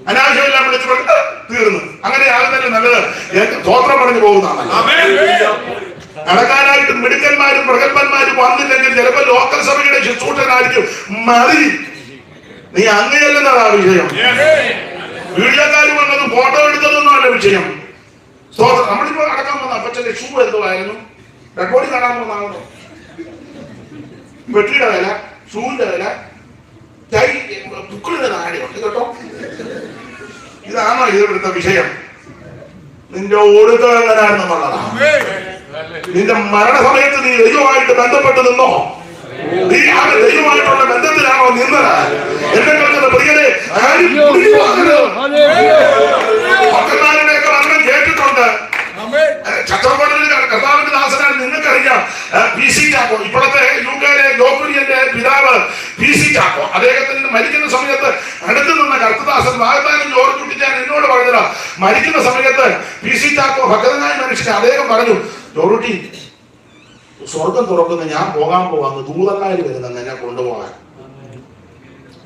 അനാവശ്യമെല്ലാം വിളിച്ചു തീർന്നു. അങ്ങനെ ആകുന്നതിന് നല്ലത് സ്വത്രം പറഞ്ഞു പോകുന്നതാണ്. നടക്കാനായിട്ട് മിടുക്കന്മാരും പ്രഗത്ഭന്മാരും വന്നില്ലെങ്കിൽ ചിലപ്പോൾ ലോക്കൽ സഭയുടെ ശുശ്രൂഷനായിരിക്കും മതി. നീ അങ്ങനെയല്ലെന്നതാ വിഷയം. വീഡിയോക്കാർ വന്നത് ഫോട്ടോ എടുത്തതൊന്നും അല്ല വിഷയം. നമ്മളിപ്പോ അടക്കാൻ പോകുന്ന അപ്പച്ചന്റെ ഷൂ എന്തുവായിരുന്നു? റെക്കോർഡി കാണാൻ പോകുന്നതാണോ? വെട്ടിയുടെ വില, ഷൂവിന്റെ വില, ബുക്കിന്റെ നാടിയുണ്ട് കേട്ടോ. ഇതാണോ ഇവിടുത്തെ വിഷയം? നിന്റെ ഒടുക്കം എങ്ങനെയാണെന്നുള്ളതാണ്. നിന്റെ മരണസമയത്ത് നീ ദൈവമായിട്ട് ബന്ധപ്പെട്ട് നിന്നോ? നീ ആ ദൈവമായിട്ടുള്ള ബന്ധത്തിലാണോ നിന്നത്? എന്നെ കേൾക്കുന്ന പ്രിയരെ, ഭക്തന്മാരുടെയൊക്കെ മരണം കേട്ടിട്ടുണ്ട്. ചക്രവർത്തി കർത്താവിന്റെ ദാസനാണ്. നിങ്ങൾക്കറിയാം PC ചാക്കോ, ഇപ്പോഴത്തെ UK-യിലെ ജോക്കുര്യന്റെ പിതാവ് PC ചാക്കോ. അദ്ദേഹത്തിന് മരിക്കുന്ന സമയത്ത് അടുത്ത് നിന്ന കർത്തദാസൻ വാഗ്ദാനം ജോർജ് കുട്ടിച്ചാൻ എന്നോട് പറഞ്ഞതാ, മരിക്കുന്ന സമയത്ത് PC ചാക്കോ ഭക്തനായ മനുഷ്യൻ അദ്ദേഹം പറഞ്ഞു, ജോറുട്ടി സ്വർഗം തുറക്കുന്ന ഞാൻ പോകാൻ പോവാന്ന് ദൂതന്മാര് വരുന്നെന്ന് എന്നെ കൊണ്ടുപോകാൻ.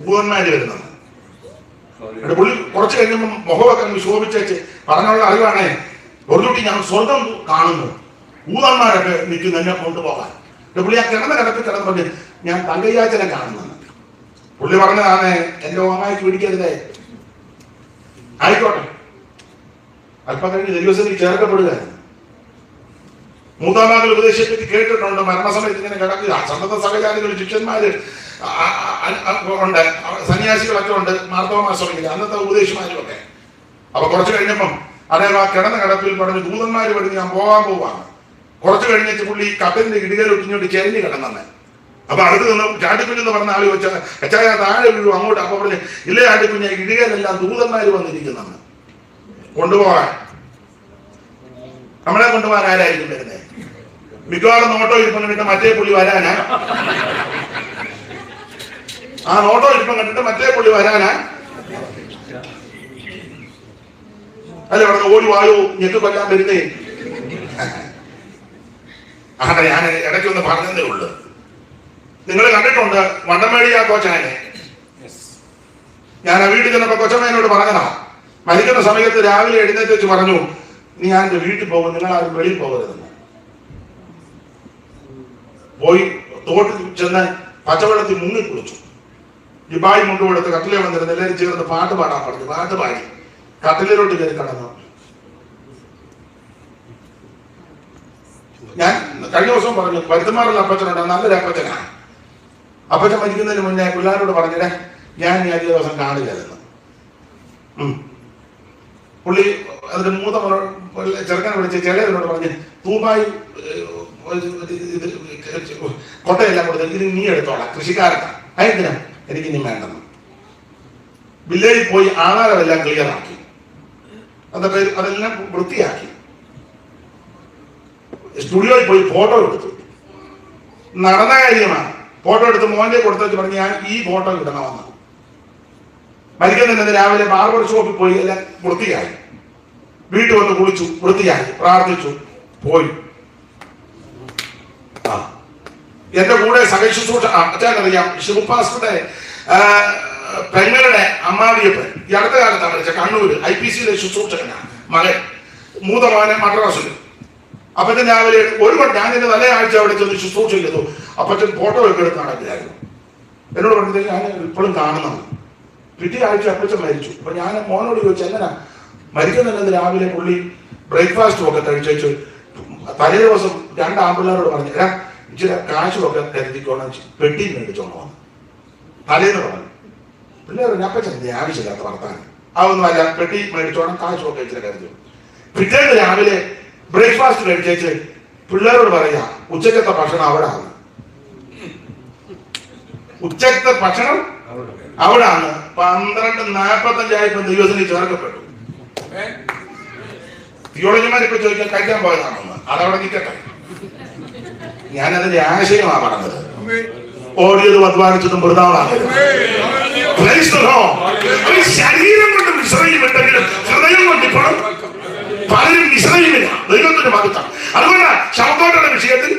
ദൂതന്മാര് വരുന്നെന്ന് പുള്ളി കുറച്ച് കഴിഞ്ഞപ്പോൾ മുഖമൊക്കെ ശോഭിച്ചേച്ച് പറഞ്ഞുള്ള അറിവാണേ, ജോർജുട്ടി ഞാൻ സ്വർഗം കാണുന്നു, ദൂതന്മാരൊക്കെ നിൽക്കുന്നു എന്നെ കൊണ്ടുപോകാൻ. പുള്ളി ആ കിടന്ന കിടപ്പിൽ കിടന്ന് പറഞ്ഞു ഞാൻ തങ്കയ്യാച്ചനെ കാണുന്നെന്ന്. പുള്ളി പറഞ്ഞതാണ് എന്റെ ഓമായിട്ട് പിടിക്കരുതേ. ആയിക്കോട്ടെ. അല്പം കഴിഞ്ഞ് ദിവസത്തിൽ ചേർക്കപ്പെടുക. മൂന്നാമകൾ ഉപദേശിച്ചിട്ട് കേട്ടിട്ടുണ്ട് മരണസമയത്ത് ഇങ്ങനെ കിടക്കുക. സന്നദ്ധ സഹചാരികൾ ശിഷ്യന്മാര് ഉണ്ട്, സന്യാസികളൊക്കെ ഉണ്ട്, മാർത്തോമാസമില്ല, അന്നത്തെ ഉപദേശിമാരും ഒക്കെ. അപ്പൊ കുറച്ച് കഴിഞ്ഞപ്പം അദ്ദേഹം ആ കിടന്ന കിടപ്പിൽ പറഞ്ഞു ദൂതന്മാര് പറഞ്ഞു ഞാൻ പോകാൻ പോവാണ്. കുറച്ച് കഴിഞ്ഞിട്ട് പുള്ളി കപ്പലിന്റെ ഇടുകയിലൊട്ടിഞ്ഞോട്ട് ചെരിഞ്ഞ് കിടന്നെ. അപ്പൊ അടുത്ത് നിന്ന് ചാട്ടിക്കുഞ്ഞെന്ന് പറഞ്ഞ ആള് വെച്ച എച്ചായ താഴെ വീഴും അങ്ങോട്ട്. അപ്പൊ പറഞ്ഞു ഇല്ല ചാട്ടിക്കുഞ്ഞ, ഇടുകയിലെല്ലാം ദൂതന്മാര് വന്നിരിക്കുന്നെന്ന് കൊണ്ടുപോകാൻ. നമ്മളെ കൊണ്ടുപോകാൻ ആരായിരിക്കും വരുന്നത്? മിക്കവാറും നോട്ടോ ഇരിപ്പം കണ്ടിട്ട് മറ്റേ പുള്ളി വരാനാ. ആ നോട്ടോ ഇരിപ്പം കണ്ടിട്ട് മറ്റേ പുള്ളി വരാനാ. അല്ലെ പറഞ്ഞ ഓടി വായോ ഞെക്ക് കൊല്ലാൻ വരുന്നേ. ആട്ടെ, ഞാൻ ഇടയ്ക്കൊന്ന് പറഞ്ഞതേ ഉള്ളൂ. നിങ്ങൾ കണ്ടിട്ടുണ്ട് വണ്ടമേടിയ കോച്ചാനെ. ഞാൻ ആ വീട്ടിൽ ചെന്നപ്പോ കൊച്ചമ്മേനോട് പറഞ്ഞതാ, മരിക്കുന്ന സമയത്ത് രാവിലെ എഴുന്നേറ്റ് വെച്ച് പറഞ്ഞു, നീ ഞാൻ എന്റെ വീട്ടിൽ പോകും, നിങ്ങൾ ആരും വെളിയിൽ പോകരുതെന്ന്. പോയി തോട്ടിൽ ചെന്ന് പച്ചവെള്ളത്തിൽ മുങ്ങി കുളിച്ചു. ജിബായി മുണ്ടുകൊടുത്ത് കട്ടിലെ വന്നിരുന്ന് എല്ലാവരും ചേർന്ന് പാട്ട് പാടാൻ പറഞ്ഞു. പാട്ട് പാടി കട്ടിലോട്ട് കയറി കടന്നു. ഞാൻ കഴിഞ്ഞ ദിവസം പറഞ്ഞു, പരുത്തമാറുള്ള അപ്പച്ചനുണ്ട്, നല്ലൊരു അപ്പച്ചനാണ്. അപ്പച്ചൻ മരിക്കുന്നതിന് മുന്നേ പിള്ളേരോട് പറഞ്ഞിടേ, ഞാൻ ഈ അധിക ദിവസം കാണില്ലെന്ന്. പുള്ളി അതിന്റെ മൂത്ത ചെറുക്കനെ വിളിച്ച് ചിലവരോട് പറഞ്ഞ്, തൂമ്പായി കൊട്ടയെല്ലാം കൊടുത്ത് ഇത് നീ എടുത്തോളാം, കൃഷിക്കാരനാണ്, അതെന്തിനാ എനിക്ക് ഇനി വേണ്ടെന്ന്. വില്ലേജിൽ പോയി ആധാരമെല്ലാം ക്ലിയർ ആക്കി, അതെല്ലാം വൃത്തിയാക്കി. സ്റ്റുഡിയോയിൽ പോയി ഫോട്ടോ എടുത്തു. നടന്ന കാര്യമാണ്. ഫോട്ടോ എടുത്ത് മോന്റെ കൊടുത്തു പറഞ്ഞ്, ഞാൻ ഈ ഫോട്ടോ ഇടണമെന്ന്. മരിക്കുന്നതിന് രാവിലെ ബാർബർ ഷോപ്പിൽ പോയി എല്ലാം വൃത്തിയായി. വീട്ടിൽ വന്ന് കുളിച്ചു, വൃത്തിയായി, പ്രാർത്ഥിച്ചു, പോയി. എന്റെ കൂടെ സഹശുശ്രൂഷ അച്ഛനറിയാം, ശിവപാസ്റ്ററുടെ പെങ്ങളുടെ അമ്മാവിയപ്പൻ ഈ അടുത്ത കാലത്താണ് മരിച്ച, കണ്ണൂര് IPC-യിലെ ശുശ്രൂഷകനാണ്. മകൻ മൂത്ത മകനെ മദ്രാസിൽ. അപ്പച്ചൻ രാവിലെ ഞാൻ എന്റെ തലയാഴ്ച അവിടെ ചെന്ന് ശുശ്രൂഷ ചെയ്തു. അപ്പച്ചൻ ഫോട്ടോ ഒക്കെ എടുത്ത് നടക്കില്ലായിരുന്നു. എന്നോട് പറഞ്ഞത് ഞാൻ ഇപ്പോഴും കാണുന്നതാണ്. പിറ്റേ ആഴ്ച അപ്പച്ചൻ മരിച്ചു. അപ്പൊ ഞാൻ മോനോട് ചോദിച്ചു, എങ്ങനെ മരിക്കുന്നുണ്ടെന്ന്. രാവിലെ പുള്ളി ബ്രേക്ക്ഫാസ്റ്റും ഒക്കെ കഴിച്ചു. തലേ ദിവസം 2 ആമ്പിള്ളേരോട് പറഞ്ഞു, ഇച്ചിരി കാശുമൊക്കെ കരുതിക്കോണം, പെട്ടി മേടിച്ചോണം വന്നു തലേന്ന് പറഞ്ഞു. പിള്ളേർ അപ്പച്ചൻ ആവശ്യമില്ലാത്ത വർത്താനം, അതൊന്നും അല്ല, പെട്ടി മേടിച്ചോണം, കാശുമൊക്കെ ഇച്ചിരി കരുതി. പിറ്റേന്ന് രാവിലെ ബ്രേക്ക്ഫാസ്റ്റ് കഴിച്ചേച്ച് പിള്ളേരോട് പറയാ, ഉച്ചക്കത്തെ ഭക്ഷണം അവിടെ ആണ്, ഉച്ചക്കത്തെ ഭക്ഷണം അവിടെ ആണ്. 12:45 ദിവസത്തിൽ ചേർക്കപ്പെട്ടു. തിയോളജിമാരിപ്പോ ചോദിക്കാൻ കഴിക്കാൻ പോയതാണെന്ന്, അതവിടെ നിൽക്കട്ടെ. ഞാനതിന്റെ ആശയമാണ് പറഞ്ഞത്. ഓടിയതും അധ്വാനിച്ചതും വൃഥാവാകരുത്. ശരീരം കൊണ്ട് വിശ്രമിക്കുന്നുണ്ടെങ്കിലും ഹൃദയം കൊണ്ട് ഇപ്പോഴും പലരും വിശ്രമിക്കില്ല. ദൈവത്തിന്റെ മഹത്വം. അതുകൊണ്ട് ശവക്കോട്ടയുടെ വിഷയത്തിൽ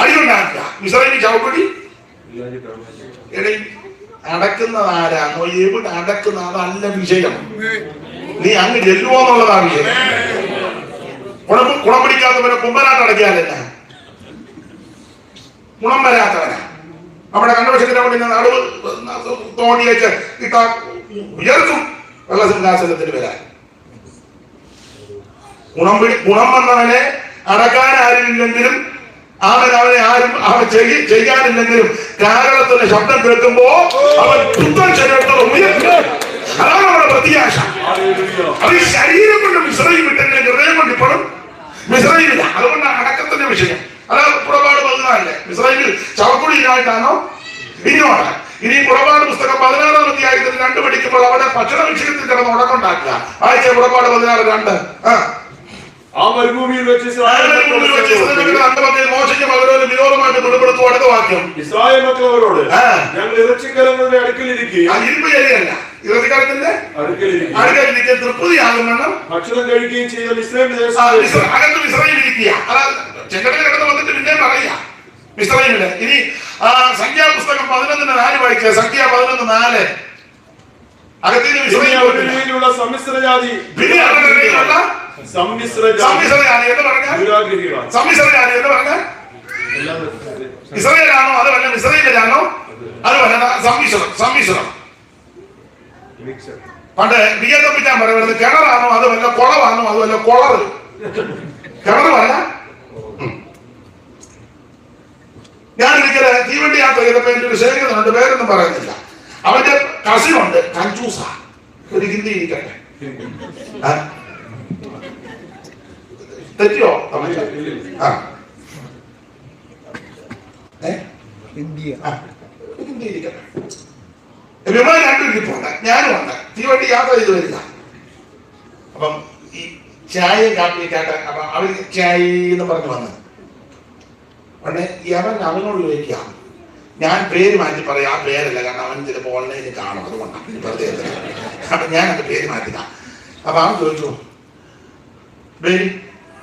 അടിയുണ്ടാക്കുക. വിശ്രമി ചവക്കുടി അടക്കുന്നത് ആരാണോ, എവിടെ അടക്കുന്ന അതല്ല വിഷയം. നീ അങ്ങ് ചെല്ലുമോ എന്നുള്ളതാണ് വിഷയം. കുണം പിടിക്കാത്തവനെ കുമ്പനാട്ട് അടക്കിയാലല്ല, ഗുണം വരാത്തവനാ. നമ്മുടെ കണ്ടുവശത്തിന്റെ അവിടെ നടുവ് തോണ്ടിയേച്ച് ഇട്ട ഉയർത്തും വെള്ളസിംഹാസനത്തിന് വരാൻ. ഗുണം വന്നവനെ അടക്കാൻ ആരുമില്ലെങ്കിലും അവനെ ആരും ചെയ്യാനില്ലെങ്കിലും കാരണത്തിന്റെ ശബ്ദം കേൾക്കുമ്പോ അവൻ പുത്തൻ ശരീരത്തോട് ഉയർത്തും. അതാണ് നമ്മുടെ പ്രത്യാശ. അത് ശരീരം കൊണ്ട് വിശ്രമം വിട്ടെങ്കിലും ഹൃദയം കൊണ്ട് ഇപ്പോഴും വിശ്രമില്ല. അതുകൊണ്ട് അടക്കത്തിന്റെ വിഷയം. അതായത് പുറപാട് 14 ഇസ്രായേലിൽ ചവക്കുടിയിലായിട്ടാണോ ഇങ്ങോട്ട്. ഇനി പുറപാട് പുസ്തകം 16-ാം അധ്യായത്തിൽ 2 പഠിക്കുമ്പോൾ അവിടെ ഭക്ഷണ വിഷയത്തിൽ കിടന്ന് ഉടക്കുണ്ടാക്കുക. ആഴ്ച പുറപാട് 16:2. ആ മരുഭൂമിയിൽ വെച്ച് മോശയ്ക്കും അവരോട് വിരോധമായിട്ട് തുണിപ്പെടുത്തു. അടുത്ത വാക്യം, ഇസ്രായേൽ മക്കളവരോട്, ഞങ്ങൾ ഇറച്ചിക്കലങ്ങളുടെ അടുക്കലിരിക്കുക. ഇരുമ്പ് ശരിയല്ല, ഇറച്ചിക്കലത്തിന്റെ അടുക്കലിരിക്കുക, തൃപ്തിയാകുമെന്നും ഭക്ഷണം കഴിക്കുകയും ചെയ്ത മിസ്രൈമിൽ അകത്ത് മിസ്രൈമിൽ ഇരിക്കുക. അതായത് ചെങ്കടലിൽ കിടന്ന് വന്നിട്ട് പിന്നെ പറയാ മിസ്രൈമില്. ഇനി സംഖ്യാപുസ്തകം 11:4 വായിക്കുക. സംഖ്യ 11:4. അകത്തിന് മിസ്രൈമിലുള്ള സമ്മിശ്രജാതി, പിന്നെ സമ്മിശ്രജാതി എന്ന് പറഞ്ഞാൽ ഇസ്രായേലാണോ അതുമല്ല മിസ്രൈമിലാണോ അതുമല്ല സമ്മിശ്രം. പണ്ട് ബിയെത്തപ്പിച്ചാൻ പറയുന്നത് കിണറാണോ അതുമല്ല കുളവാണോ അതുമല്ല കുളറ്. കിണറ് പറഞ്ഞ ഞാനൊരിക്കല് തീവണ്ടി യാത്ര ചെയ്തപ്പോ എന്റെ ഒരു ശേഖരനുണ്ട്, പേരൊന്നും പറയുന്നില്ല. അവന്റെ കസിനുണ്ട്, കഞ്ചൂസ. ഒരു ഹിന്ദി ഇരിക്കട്ടെ, തെറ്റിയോ? ഹിന്ദി ഇരിക്കട്ടെ. വിമാനം 2 ഇരിപ്പുണ്ട്, ഞാനും ഉണ്ട്. തീവണ്ടി യാത്ര ചെയ്ത് വരിക. അപ്പം ഈ ചായയും കാപ്പിയും കേട്ട അപ്പൊ അവർ ചായ എന്ന് പറഞ്ഞു വന്ന് ഉടനെ അവനോട് ചോദിക്കാം, ഞാൻ പേര് മാറ്റി പറയാം. ആ പേരല്ല, കാരണം അവൻ ചിലപ്പോൾ ഓൺലൈനിൽ കാണും, അതുകൊണ്ടാണ് വെറുതെ. അപ്പൊ ഞാൻ അത് പേര് മാറ്റിക്കാം. അപ്പൊ അവൻ ചോദിച്ചു,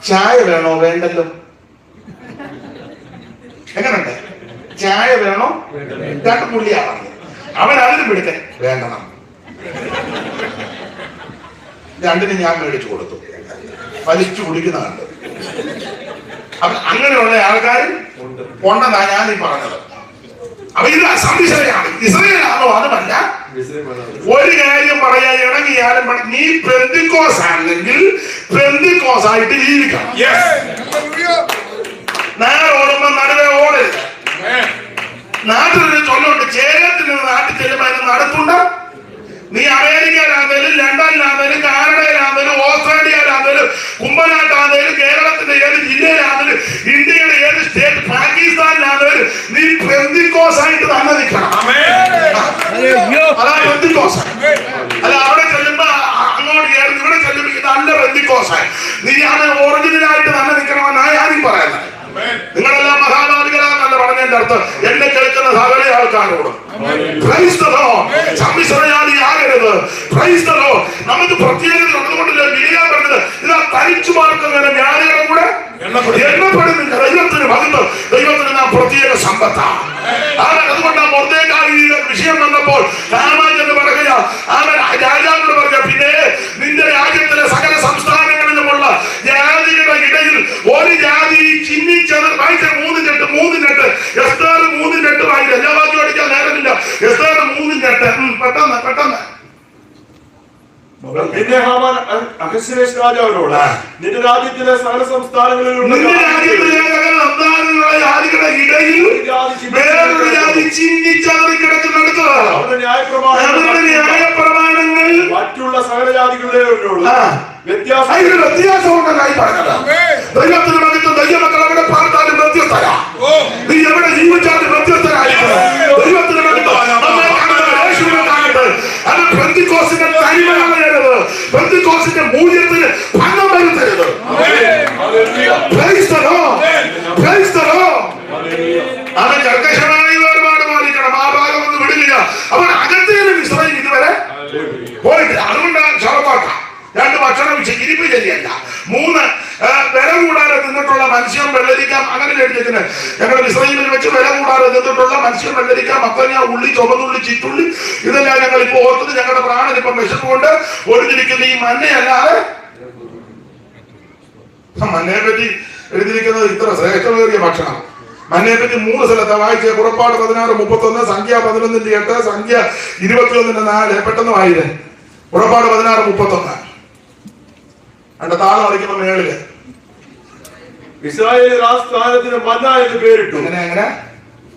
ചായ വേണോ വേണ്ടല്ലോ. എങ്ങനെയുണ്ട്? ചായ വേണോ? 2 പുള്ളിയാ പറഞ്ഞത്. അവൻ അതിന് പിടിക്കാൻ വേണ്ടണം. 2 ഞാൻ മേടിച്ചു കൊടുത്തു. വലിച്ചു കുടിക്കുന്ന കണ്ട്. അപ്പൊ അങ്ങനെയുള്ള ആൾക്കാരും ഉണ്ടെന്നാ ഞാൻ ഈ പറഞ്ഞത്. അപ്പൊ ഇത് സംശയമാണ്. ഇസ്രായേലാണോ? അതുമല്ല. ഒരു കാര്യം പറയാ, ഇണങ്ങിയാലും നീ പെന്തിക്കോസ് ആണെങ്കിൽ പെന്തിക്കോസ് ആയിട്ട് ജീവിക്കണം. നേരെ ഓടുമ്പോ നടുവേ ഓടരുത്. നാട്ടിലൊരു ചൊല്ലുണ്ട്, ചേരത്തിന് നാട്ടിൽ ചെല്ലുമ്പോ അതിന് നടത്തുണ്ട്. നീ അമേരിക്കയിലാണെങ്കിലും ലണ്ടനിലാണെങ്കിലും കാനഡയിലാണെങ്കിലും ഓസ്ട്രേലിയയിലാണെങ്കിലും കുമ്പനാട്ടാണെങ്കിലും കേരളത്തിന്റെ ഏത് ജില്ലയിലാണെങ്കിലും ഇന്ത്യയുടെ ഏത് സ്റ്റേറ്റ് പാകിസ്ഥാനിലാണെങ്കിലും നീ പെന്തിക്കോസ് ആയിട്ട് തന്നെ നിൽക്കണം. അതാണ് പെന്തിക്കോസ്. അല്ല അവിടെ ചെല്ലുമ്പോ അങ്ങോട്ട് കയറുന്നു, ഇവിടെ ചെല്ലുമ്പോ ഇതല്ല പെന്തിക്കോസ്. നീ അത് ഒറിജിനലായിട്ട് തന്നെ നിൽക്കണമെന്നാണ് ഞാനീ പറയുന്നത്. നിങ്ങളെല്ലാം മഹാനാവികളാണെന്നല്ല പറഞ്ഞതിന്റെ അർത്ഥം. എന്നെ കേൾക്കുന്ന സകല ആൾക്കാരോട് സമ്മിശ്രയാകരുത്. നമുക്ക് പ്രത്യേകത ഉള്ളതുകൊണ്ടല്ലേ വിളിയാൻ പറഞ്ഞത്. ഇതാ തരിച്ചുമാർക്കുന്ന ജ്ഞാനികളുടെ കൂടെ എണ്ണപ്പെടുന്നില്ല. ദൈവത്തിന് മഹത്വം, ദൈവത്തിന് നാം പ്രത്യേക സമ്പത്താണ്. അതുകൊണ്ടാണ് മൊർദെഖായിയുടെ വിഷയം വന്നപ്പോൾ ഹാമാൻ എന്ന് പറയുക, രാജാവിനോട് പറയുക, പിന്നെ നിന്റെ രാജ്യത്തിലെ സകല സംസ്ഥാനങ്ങളിലുമുള്ള ജാതിയുടെ ഇടയിൽ ഒരു ജാതി ചിഹ്നിച്ചത് വായിച്ച 3 എസ്തേർ 3 വായില്ല. എല്ലാ വാക്യം അടിക്കാൻ നേരമില്ല. എസ്തേർ 3 പെട്ടെന്ന്. പിന്നെ ഹാമാൻ അഹശ്വേരോശ് രാജാവിനോട്, നിന്റെ രാജ്യത്തിലെ സകല സംസ്ഥാനങ്ങളിലുള്ള ഇടയിൽ വേറൊരു ജാതി ചിഹ്നിച്ചവർ കിടക്കുന്നിടത്ത് ന്യായപ്രമാണങ്ങൾ മറ്റുള്ള സകല ജാതികളുടെ വ്യത്യാസമുണ്ടെന്നായി പറഞ്ഞത്. ദൈവത്തിന് മകത്തും ദൈവമക്കൾ എവിടെ പാർത്താലും വ്യത്യസ്തരാ. നീ എവിടെ ജീവിച്ചാലും വ്യത്യസ്തരായിരിക്കും. ദൈവത്തിന് മകത്തും നമ്മെ കാണുന്നത് യേശുവിനെ കാണട്ടെ. അത് പെന്തിക്കോസിന്റെ തനിമ കളയരുത്. പെന്തിക്കോസിന്റെ മൂല്യത്തിന് ഭംഗം വരുത്തരുത്. അവൻ കർക്കശമായി ഒരുപാട് പാലിക്കണം. ആ ഭാഗം ഒന്നും വിടില്ല. അവൻ അകത്തേലും ഇസ്രായേൽ ഇതുവരെ പോയിട്ടില്ല. അതുകൊണ്ടാണ് ശവപ്പാട്ട. 2 ഭക്ഷണം ഇരിപ്പ് ശരിയല്ല. 3 വില കൂടാതെ നിന്നിട്ടുള്ള മത്സ്യം, വെള്ളരിക്കാം, അങ്ങനെ എഴുതിക്കുന്നത്. ഞങ്ങളുടെ ഇസ്രായേലിൽ വെച്ച് വില കൂടാതെ നിന്നിട്ടുള്ള മത്സ്യം, വെള്ളരിക്കാം, മത്തങ്ങ, ഉള്ളി, ചുവന്നുള്ളി, ചിറ്റുള്ളി, ഇതെല്ലാം ഞങ്ങൾ ഇപ്പൊ ഓർത്തത്. ഞങ്ങളുടെ പ്രാണൻ ഇപ്പം വിശപ്പുകൊണ്ട് ഒഴിഞ്ഞിരിക്കുന്ന ഈ മഞ്ഞയല്ലാതെ. മഞ്ഞയെ പറ്റി എഴുതിയിരിക്കുന്നത് ഇത്ര ശ്രേഷ്ഠമേറിയ ഭക്ഷണം. മഞ്ഞയെ പറ്റി 3 സ്ഥലത്ത് വായിച്ച. പുറപ്പാട് 16:31, സംഖ്യ 11:8, സംഖ്യ 21:4. പെട്ടെന്ന് വായില്ലേ. പുറപ്പാട് 16:31. എന്റെ താളം അടിക്കുമ്പോ മേളില് ഇസ്രായേലിൽ ആ സ്ഥാനത്തിന് മന്ന എന്ന് പേരിട്ടു. എങ്ങനെ?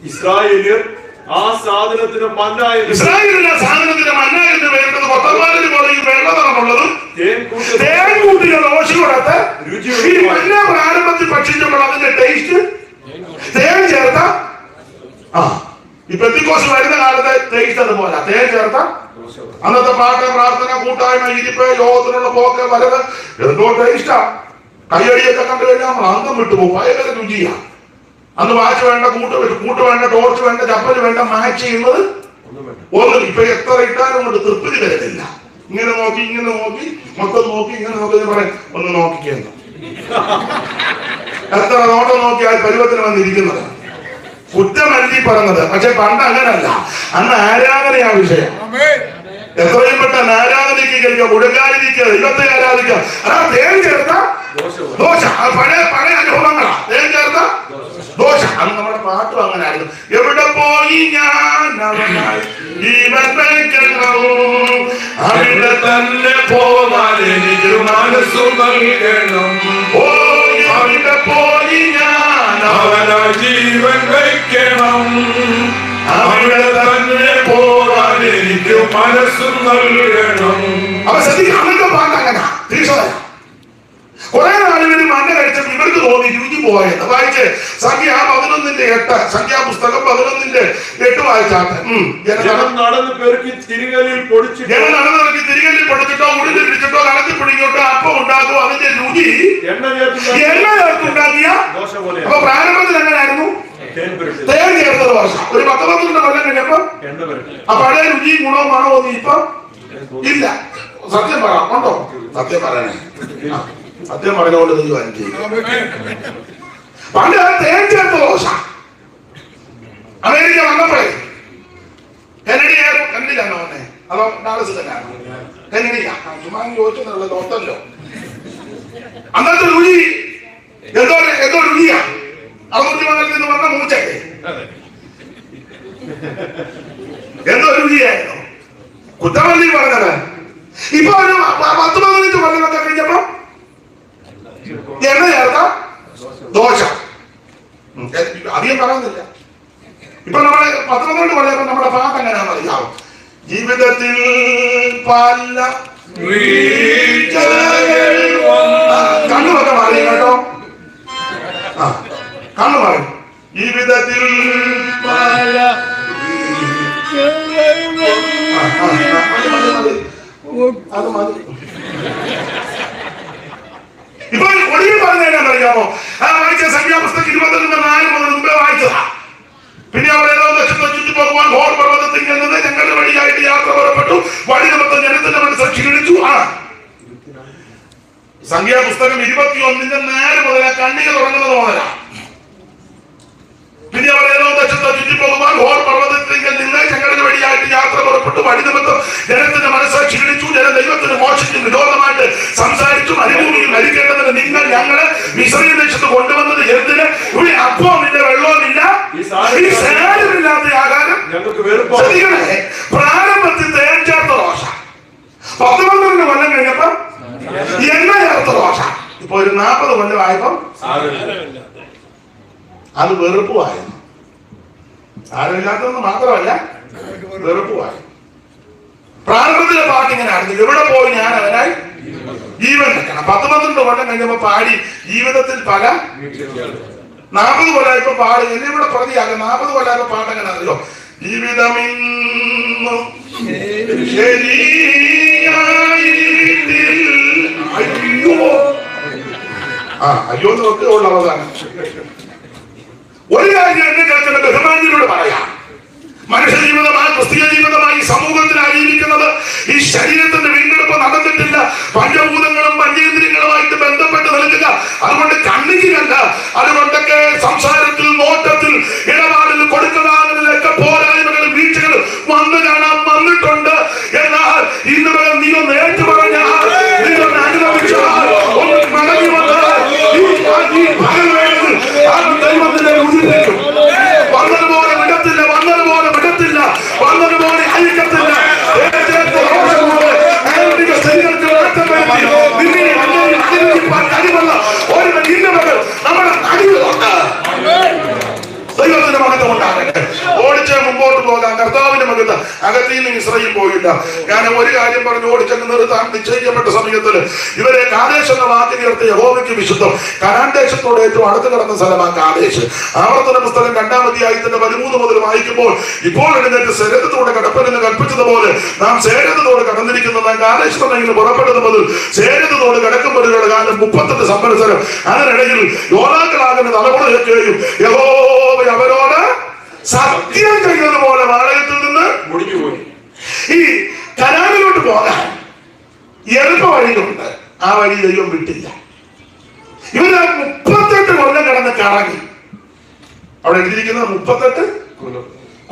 ഇസ്രായേലിൽ ആ സാധനത്തിന് മന്ന എന്ന് പേരിട്ടത്. കൊത്തന്മാരിൽ പോലെയും വെള്ളതറമുള്ളതും തേൻകൂട്ടികൾ ദോശ കൊടുത്ത് ഈ മഞ്ഞ പ്രാരംഭത്തിൽ ഭക്ഷിക്കുമ്പോൾ അതിന്റെ ടേസ്റ്റ് തേൻ ചേർത്ത. ഈ പെന്തിക്കോസ് വരുന്ന കാലത്തെ ടേസ്റ്റ് അതുപോലെ തേൻ ചേർത്ത. അന്നത്തെ പാട്ട്, പ്രാർത്ഥന, കൂട്ടായ്മ, ഇരിപ്പ്, യോഗത്തിനുള്ള പോക്ക്, വരവ്, എന്തോ ടേസ്റ്റാ. കയ്യടിയൊക്കെ കണ്ടു കഴിഞ്ഞാൽ നമ്മൾ അന്തം വിട്ടുപോകും. ഭയങ്കര രുചിയാ. അന്ന് വാച്ച് വേണ്ട, കൂട്ട് വേണ്ട, ടോർച്ച് വേണ്ട, ചപ്പല് വേണ്ട, മാച്ച് ചെയ്യുന്നത് ഒന്നും. ഇപ്പൊ എത്ര ഇട്ടാലും കൊണ്ട് തൃപ്തി വരുന്നില്ല. ഇങ്ങനെ നോക്കി മൊത്തം നോക്കി ഇങ്ങനെ നോക്കി പറയാൻ ഒന്ന് നോക്കിക്കുന്നു. എത്ര നോട്ടം നോക്കിയാൽ പരുവത്തിന് വന്നിരിക്കുന്നത്. കുറ്റമല്ലി പറഞ്ഞത്. പക്ഷെ പണ്ട് അങ്ങനല്ല. അന്ന് ആരാധനയാ വിഷയം. എത്രയും പെട്ടെന്ന് ആരാധനയ്ക്ക് കഴിക്കുക, മുഴങ്കാലിരിക്കുക, ദൈവത്തെ ആരാധിക്കുക. അതാ തേൻ ചേർത്ത ദോശ. പഴയ അനുഭവങ്ങളാ. തേൻ ചേർത്ത ദോശ. അന്ന് നമ്മുടെ പാട്ടും അങ്ങനെ ആയിരുന്നു. എവിടെ പോയി ഞാൻ അവിടെ തന്നെ പോകാൻ എനിക്ക് മനസ്സു നൽകണം. അവിടെ പോയി ഞാൻ അവനാ ജീവൻ വയ്ക്കണം. അവിടെ തന്നെ പോകാൻ എനിക്ക് മനസ്സു നൽകണം. അപ്പൊ ശ്രദ്ധിക്കും. അന്നത്തെ പാട്ട് അങ്ങനെ തീർച്ചയായും. കുറെ നാളുകളിൽ മണ്ണ കഴിച്ചപ്പോൾ ഇവർക്ക് തോന്നി രുചി പോയത്. വായിച്ച് സംഖ്യ 11:8, സംഖ്യാപുസ്തകം 11:8 വായിച്ചാട്ടെ. ജനം നടന്ന് പെറുക്കി തിരികല്ലിൽ പൊടിച്ചിട്ടോ, ഉള്ളിൽ പിടിച്ചിട്ടോ, നടത്തി പിടിക്കട്ടോ അപ്പം ഉണ്ടാക്കും. അതിന്റെ രുചി എണ്ണ ചേർത്തുണ്ടാക്കിയ. അപ്പൊ പ്രാരംഭത്തിൽ എങ്ങനെയായിരുന്നു? തേൻ ചേർത്തത് വർഷം. ഒരു 10-12 കൊല്ലം കഴിഞ്ഞപ്പോ ആ പഴയ രുചിയും ഗുണവും മണവും ഇപ്പൊ ഇല്ല. സത്യം പറ. ഉണ്ടോ? സത്യം പറയണേ. സത്യം പറഞ്ഞുകൊണ്ട് ദൈവം ചെയ്യും. പണ്ട് തേൻ ചേർത്ത ദോശ. അമേരിക്ക വന്നപ്പോഴേ കെന്നഡിയാണോ വന്നേ അതോ ഡാളസ് തന്നെയാണോ? കെന്നഡിയാ. ചുമ്മാ ചോദിച്ചെന്നുള്ളത് ഓർത്തല്ലോ. അന്നത്തെ രുചി എന്തോ രുചിയാ. അറുപത്തിമംഗലത്തിൽ നിന്ന് വന്ന മൂച്ചല്ലേ എന്തോ രുചിയായിരുന്നു. കുറ്റമല്ലി പറഞ്ഞത്. ഇപ്പൊ ഒരു 10-15 കൊല്ലമൊക്കെ കഴിഞ്ഞപ്പോ എണ്ണ ചേർത്ത ദോശ. അധികം പറയുന്നില്ല. ഇപ്പൊ നമ്മളെ 12 കൊല്ലം നമ്മുടെ പാട്ട് എങ്ങനെയാണെന്ന് അറിയാവും. ജീവിതത്തിൽ പല കണ്ണുമൊക്കെ മാറി കേട്ടോ. കണ്ണു മാറി. ജീവിതത്തിൽ പല അത് മതി. ഇപ്പൊ ഒടുവിൽ പറഞ്ഞാൽ അറിയാമോ? വായിച്ച സംഖ്യാപുസ്തകം 21:4 മുതൽ മുമ്പേ വായിച്ചതാ. പിന്നെ അവർ ഏതോ ദേശത്ത് ചുറ്റിപ്പോകുവാൻ ഹോർ പർവ്വതത്തിൽ നിന്ന് ഞങ്ങളുടെ വഴിയായിട്ട് യാത്ര പുറപ്പെട്ടു. വഴി നിമിത്തം ജനത്തിന്റെ മനസ്സ് ക്ഷീണിച്ചു. സംഖ്യാപുസ്തകം 21:4 മുതൽ കണ്ണിക തുടങ്ങുന്നത് മുതലാ. പിന്നെ അവർ ഏതോ ദേശത്ത് ചുറ്റിപ്പോകുവാൻ ഹോർ പർവ്വതത്തിൽ നിന്ന് ഞങ്ങളുടെ വഴിയായിട്ട് യാത്ര പുറപ്പെട്ടു. വഴി നിമിത്തം ജനത്തിന്റെ മനസ്സ് ക്ഷീണിച്ചു. ജനം ദൈവത്തിന് മോശത്തിന് വിരോധമായിട്ട് സംസാരിച്ചു. മരുഭൂമിയിൽ മരിക്കേണ്ടതിന് നിങ്ങൾ ഞങ്ങളെ മിസ്രയീം ദേശത്ത് കൊണ്ടുവന്നത് എന്തിന്? ഇവിടെ അപ്പവുമില്ല, വെള്ളവുമില്ല, ഈ സാരമില്ലാത്ത ആഹാരം. പ്രാരംഭത്തിൽ തേൻ ചേർത്ത ദോശ, 10-12 കൊല്ലം കഴിഞ്ഞപ്പോ എണ്ണ ചേർത്ത ദോശ. ഇപ്പൊ ഒരു 40 കൊല്ലം ആയപ്പോ അത് വെറുപ്പുമായിരുന്നു. ആരുമില്ലാത്തതെന്ന് മാത്രമല്ല വെറുപ്പുമായി. പ്രാരംഭത്തിലെ പാട്ട് ഇങ്ങനെ ആയിരുന്നു. എവിടെ പോയി ഞാൻ അവനായി ജീവൻ വെക്കണം. 10-12 കൊല്ലം കഴിഞ്ഞപ്പോ പാടി ജീവിതത്തിൽ പല 40 കൊല്ലമായപ്പോ പാടി എന്നെ ഇവിടെ പ്രതിയാകും. 40 കൊല്ലമായപ്പോ പാട്ട് എങ്ങനെ അറിയോ? ജീവിതമിന്നും അയ്യോ എന്നൊക്കെ ഉള്ള അവസാനം. ഒരു കാര്യം എന്നെ കേൾക്കുന്ന ബഹുമാന്യനോട് പറയാം. മനുഷ്യ ജീവിതമായി, ക്രിസ്തീയ ജീവിതമായി, സമൂഹത്തിൽ ആയിരിക്കുന്നത് ഈ ശരീരത്തിന്റെ വീണ്ടെടുപ്പ് നടന്നിട്ടില്ല. പഞ്ചഭൂതങ്ങളും പഞ്ചേന്ദ്രിയങ്ങളുമായിട്ട് ബന്ധപ്പെട്ട് നിൽക്കുക. അതുകൊണ്ട് കണ്ണിക്ക് കണ്ട, അതുകൊണ്ടൊക്കെ സംസാരത്തിൽ, നോട്ടത്തിൽ, ഇടപാടിൽ, കൊടുക്കലാകലിലൊക്കെ പോരായ്മകളും വീഴ്ചകളും വന്നു കാണാൻ വന്നിട്ടുണ്ട്. എന്നാൽ ഇന്ന് വരെ നീ ഒന്ന് ഏറ്റു പറഞ്ഞാൽ, നീ ഒന്ന് അനുഭവിച്ചാൽ, ഒന്ന് മടങ്ങി വന്നാൽ ദൈവത്തിന്റെ ഉദിലേക്കും വന്നതുപോലെ വിടത്തില്ല, വന്നതുപോലെ വിടത്തില്ല, വന്നതുപോലെ അയക്കത്തില്ല. സ്ത്രീകൾക്ക് മാറ്റം വരുത്തി നിന്നെ അനുഭവിപ്പാൻ കഴിവുള്ള ഒരു ഇന്നവകൾ നമ്മുടെ നടുവിലുണ്ട്. ദൈവത്തിന്റെ മഹത്വം ഉണ്ടാകട്ടെ. ഓടിച്ച് മുമ്പോട്ട് പോകാൻ കർത്താവിന്റെ മഹത്വം. അകത്തിൽ നിന്ന് ഇസ്രായേൽ പോയില്ല. ഞാൻ ഒരു കാര്യം പറഞ്ഞ് ഓടിച്ചങ്ങ് നിർത്താൻ നിശ്ചയിക്കപ്പെട്ട സമയത്തിൽ ഇവരെ കാദേശ് എന്ന വാക്കിന് ചേർത്ത് യഹോവയ്ക്ക് വിശുദ്ധം. കനാൻ ദേശത്തോട് ഏറ്റവും അടുത്ത് കിടന്ന സ്ഥലമാണ് കാദേശ്. ആവർത്തന പുസ്തകം 2-ാം അധ്യായത്തിന്റെ 13 മുതൽ വായിക്കുമ്പോൾ, ഇപ്പോൾ എഴുന്നേറ്റ് സെരത്തോടെ കടപ്പനെന്ന് കൽപ്പിച്ചതുപോലെ നാം സേരത്തോട് കടന്നിരിക്കുന്ന നാം കാദേശ് എന്നെങ്കിലും പുറപ്പെട്ടത് മുതൽ സേരത്തോട് കടക്കുമ്പോഴുള്ള കാലം 38 സംവത്സരം. അതിനിടയിൽ യോനാക്കളാകുന്ന തലമുറയൊക്കെയും യഹോവ അവരോട് സത്യം ചെയ്യുന്നത് പോലെ വാടകത്തിൽ നിന്ന് മുടിഞ്ഞുപോയി. ഈ കനാനിലോട്ട് പോകാൻ എളുപ്പ വഴിയുണ്ട്. ആ വഴി ദൈവം വിട്ടില്ല. ഇവര് 38 കൊല്ലം കിടന്ന് കറങ്ങി. അവിടെ എഴുതിയിരിക്കുന്നത് 38